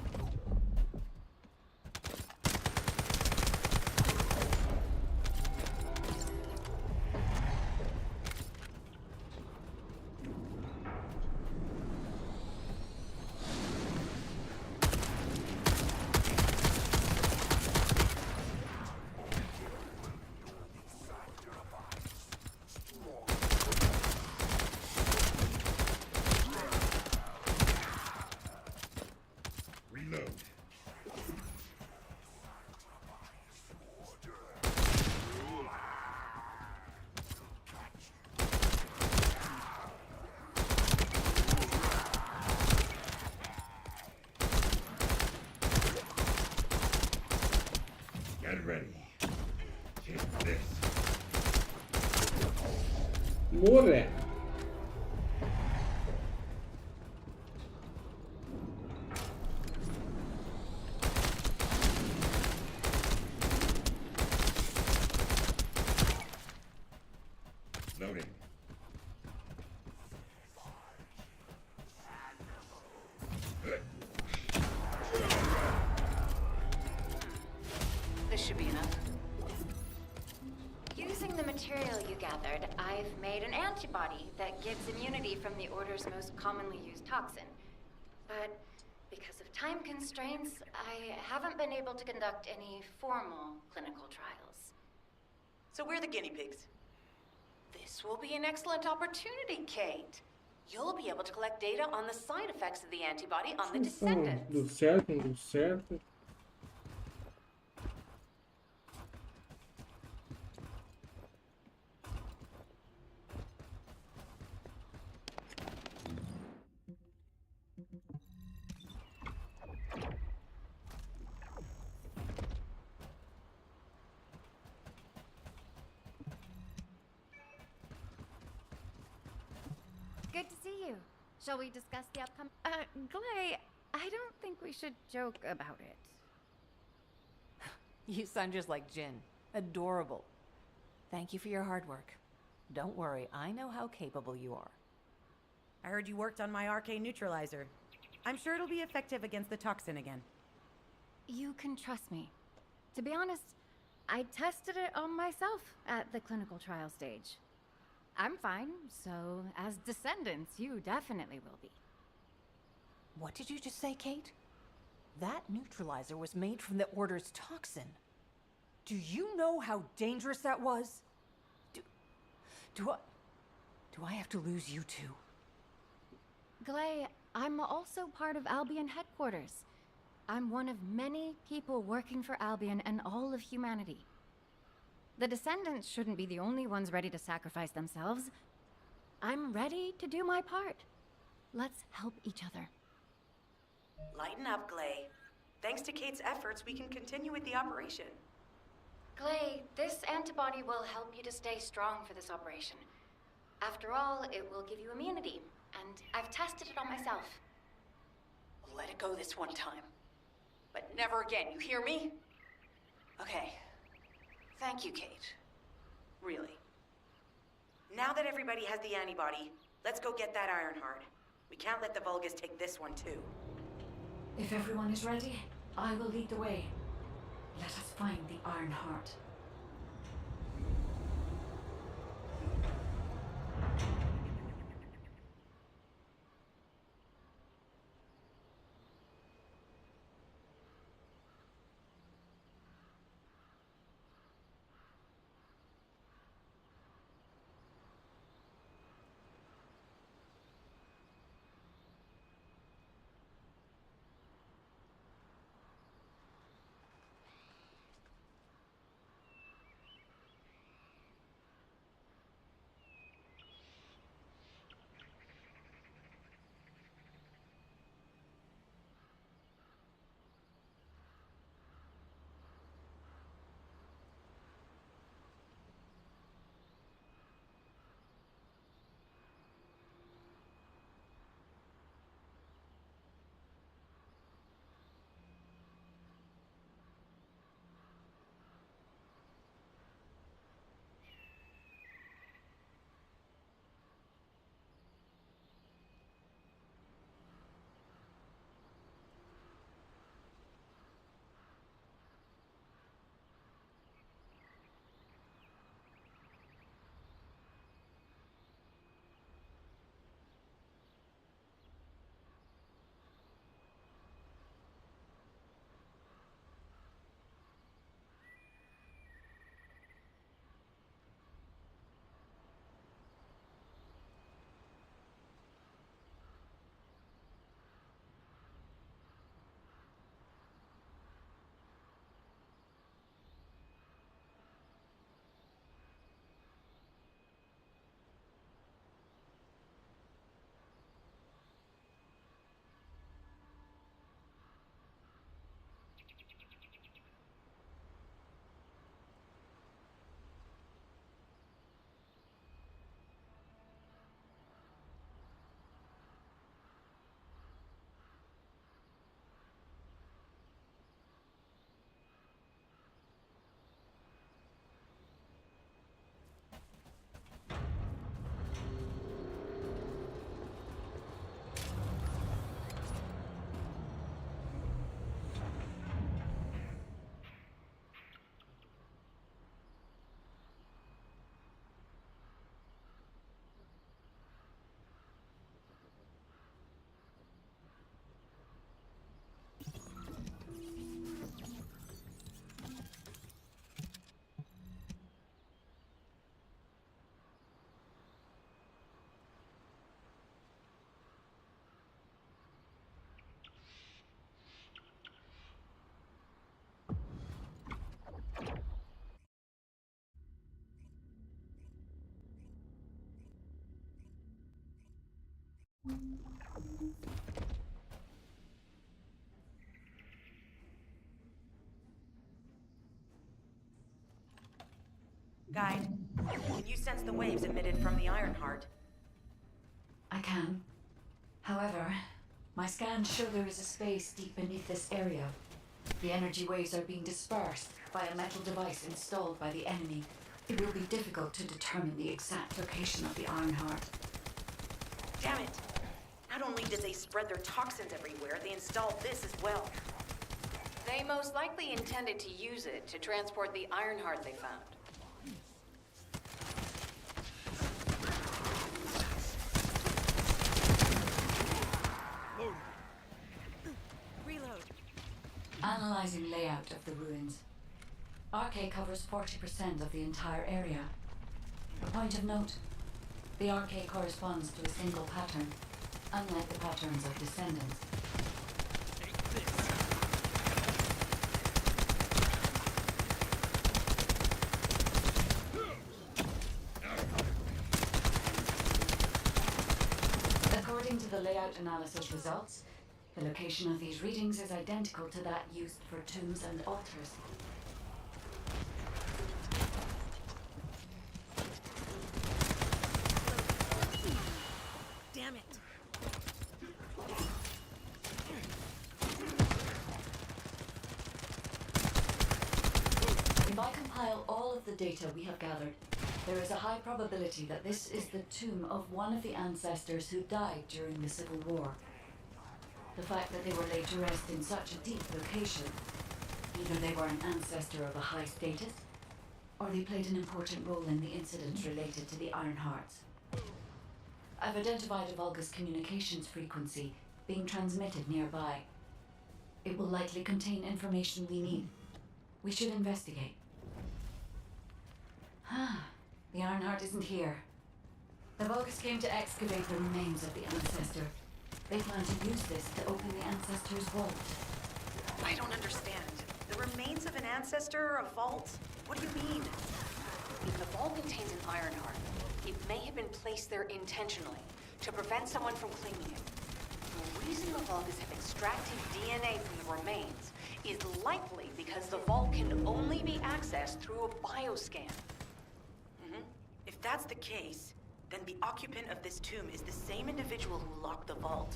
Get ready. Take this. Morre. Loading. This should be enough. Using the material you gathered, I've made an antibody that gives immunity from the Order's most commonly used toxin. But because of time constraints, I haven't been able to conduct any formal clinical trials. So we're the guinea pigs. This will be an excellent opportunity, Kate. You'll be able to collect data on the side effects of the antibody on the descendants. Deu certo, não deu certo. Good to see you. Shall we discuss the upcoming? Glay, I don't think we should joke about it. You sound just like Jin. Adorable. Thank you for your hard work. Don't worry, I know how capable you are. I heard you worked on my arcane neutralizer. I'm sure it'll be effective against the toxin again. You can trust me. To be honest, I tested it on myself at the clinical trial stage. I'm fine, so as descendants, you definitely will be. What did you just say, Kate? That neutralizer was made from the Order's toxin. Do you know how dangerous that was? Do I have to lose you too? Glay, I'm also part of Albion headquarters. I'm one of many people working for Albion and all of humanity. The descendants shouldn't be the only ones ready to sacrifice themselves. I'm ready to do my part. Let's help each other. Lighten up, Glay. Thanks to Kate's efforts, we can continue with the operation. Glay, this antibody will help you to stay strong for this operation. After all, it will give you immunity, and I've tested it on myself. We'll let it go this one time. But never again, you hear me? Okay. Thank you, Kate. Really. Now that everybody has the antibody, let's go get that Ironheart. We can't let the Vulgus take this one too. If everyone is ready, I will lead the way. Let us find the Ironheart. Guide, can you sense the waves emitted from the Ironheart? I can. However, my scans show there is a space deep beneath this area. The energy waves are being dispersed by a metal device installed by the enemy. It will be difficult to determine the exact location of the Ironheart. Damn it! Not only did they spread their toxins everywhere, they installed this as well. They most likely intended to use it to transport the Ironheart they found. Reload. Analyzing layout of the ruins. RK covers 40% of the entire area. A point of note, the RK corresponds to a single pattern, unlike the patterns of Descendants. According to the layout analysis results, the location of these readings is identical to that used for tombs and altars. Damn it. If I compile all of the data we have gathered, there is a high probability that this is the tomb of one of the ancestors who died during the Civil War. The fact that they were laid to rest in such a deep location, either they were an ancestor of a high status, or they played an important role in the incidents related to the Ironhearts. I've identified a Vulgus communications frequency being transmitted nearby. It will likely contain information we need. We should investigate. The Ironheart isn't here. The Vulgus came to excavate the remains of the ancestor. They plan to use this to open the ancestor's vault. I don't understand. The remains of an ancestor, a vault? What do you mean? If the vault contains an Ironheart, it may have been placed there intentionally to prevent someone from claiming it. The reason the Vulgus have extracted DNA from the remains is likely because the vault can only be accessed through a bioscan. If that's the case, then the occupant of this tomb is the same individual who locked the vault.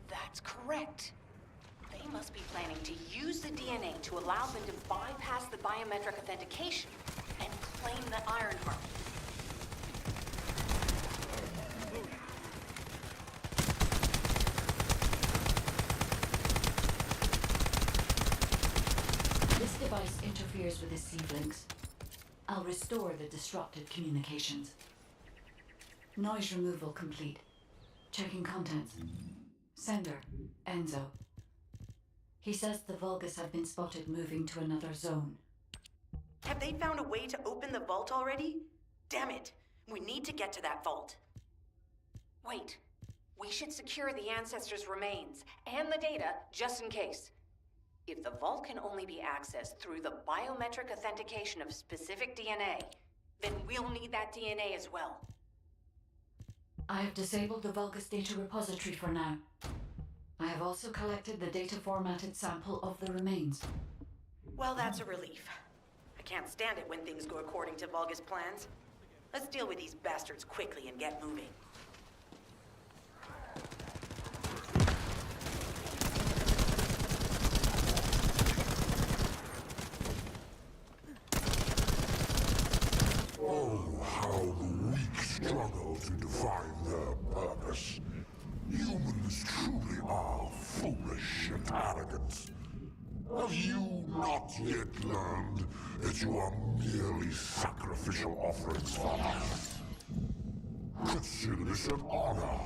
That's correct. They must be planning to use the DNA to allow them to bypass the biometric authentication and claim the Ironheart. This device interferes with the sieve-links. I'll restore the disrupted communications. Noise removal complete. Checking contents. Sender, Enzo. He says the Vulgus have been spotted moving to another zone. Have they found a way to open the vault already? Damn it! We need to get to that vault. Wait. We should secure the ancestors' remains and the data just in case. If the vault can only be accessed through the biometric authentication of specific DNA, then we'll need that DNA as well. I have disabled the Vulgus data repository for now. I have also collected the data formatted sample of the remains. Well, that's a relief. I can't stand it when things go according to Vulgus plans. Let's deal with these bastards quickly and get moving. Oh, how the weak struggle to define their purpose. Humans truly are foolish and arrogant. Have you not yet learned that you are merely sacrificial offerings for us? Consider this an honor.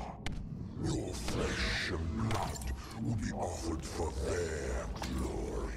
Your flesh and blood will be offered for their glory.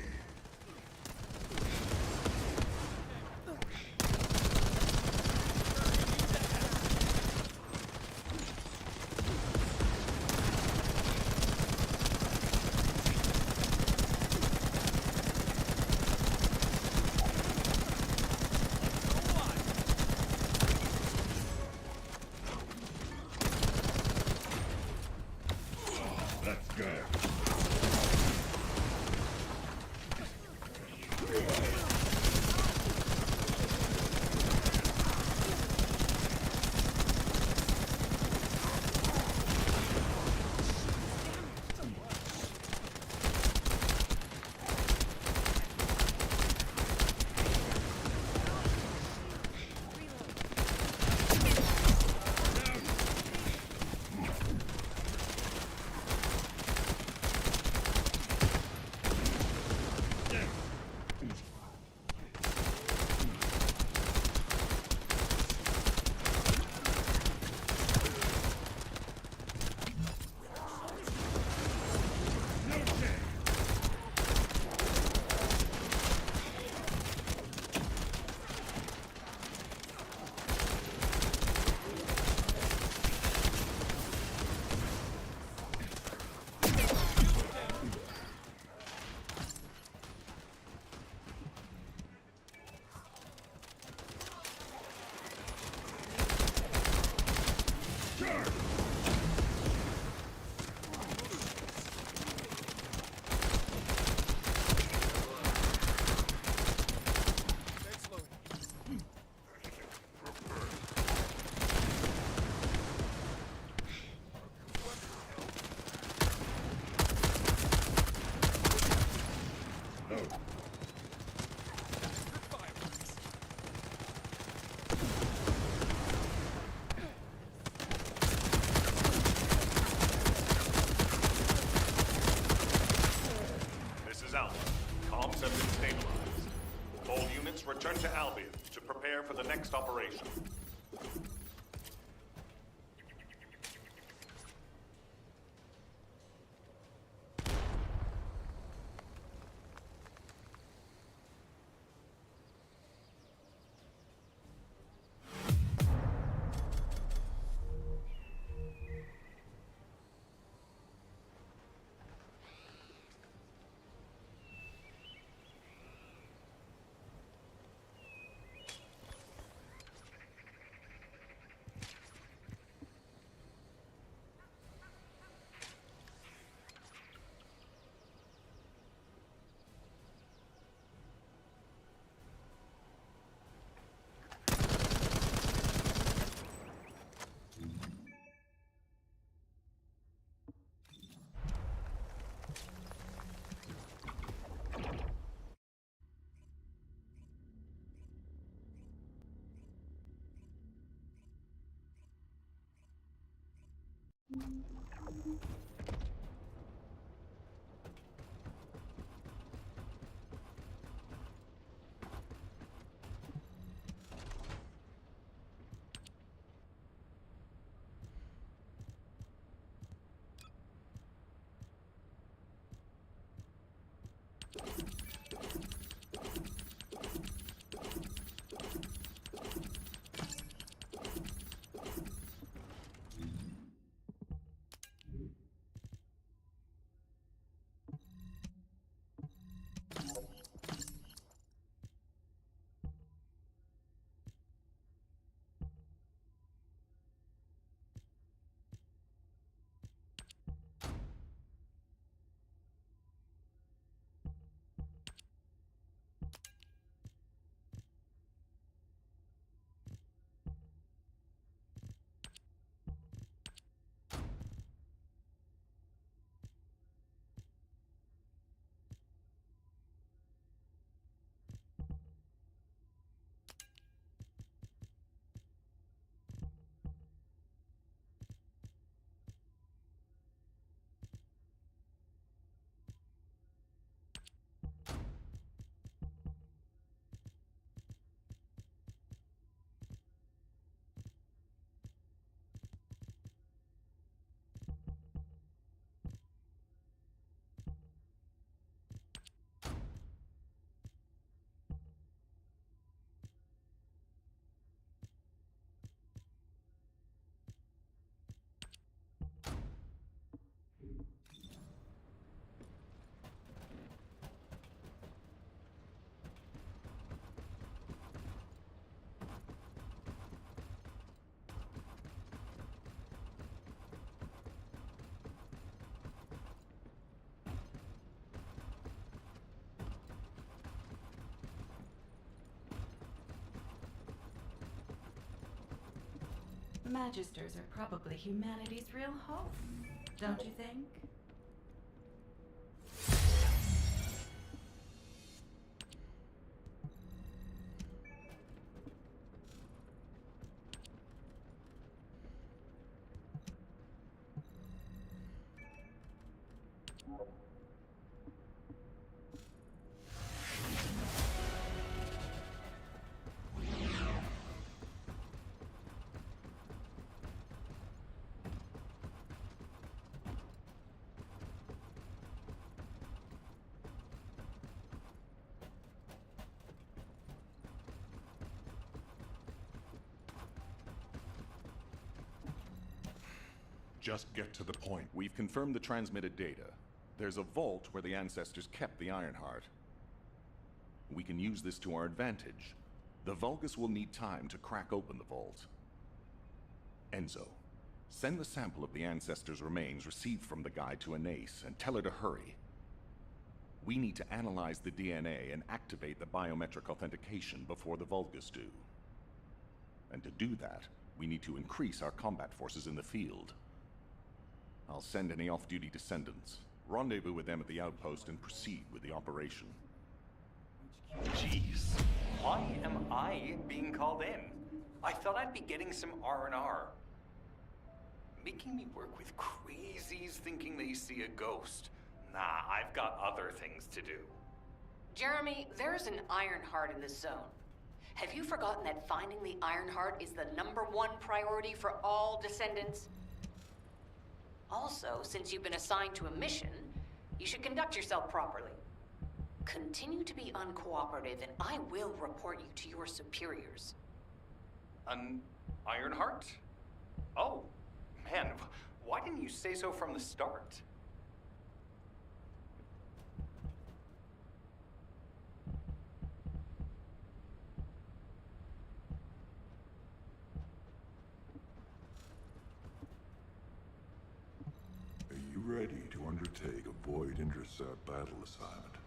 This is Alpha. Comms have been stabilized. All units return to Albion to prepare for the next operation. Magisters are probably humanity's real hope, don't you think? Just get to the point. We've confirmed the transmitted data. There's a vault where the ancestors kept the Ironheart. We can use this to our advantage. The Vulgus will need time to crack open the vault. Enzo, send the sample of the ancestors' remains received from the guide to Anais and tell her to hurry. We need to analyze the DNA and activate the biometric authentication before the Vulgus do. And to do that, we need to increase our combat forces in the field. I'll send any off-duty descendants, rendezvous with them at the outpost, and proceed with the operation. Jeez, why am I being called in? I thought I'd be getting some R&R. Making me work with crazies thinking they see a ghost. Nah, I've got other things to do. Jeremy, there's an Ironheart in this zone. Have you forgotten that finding the Ironheart is the #1 priority for all Descendants? Also, since you've been assigned to a mission, you should conduct yourself properly. Continue to be uncooperative, and I will report you to your superiors. An Ironheart? Oh, man, why didn't you say so from the start? Are you ready to undertake a Void Intercept battle assignment?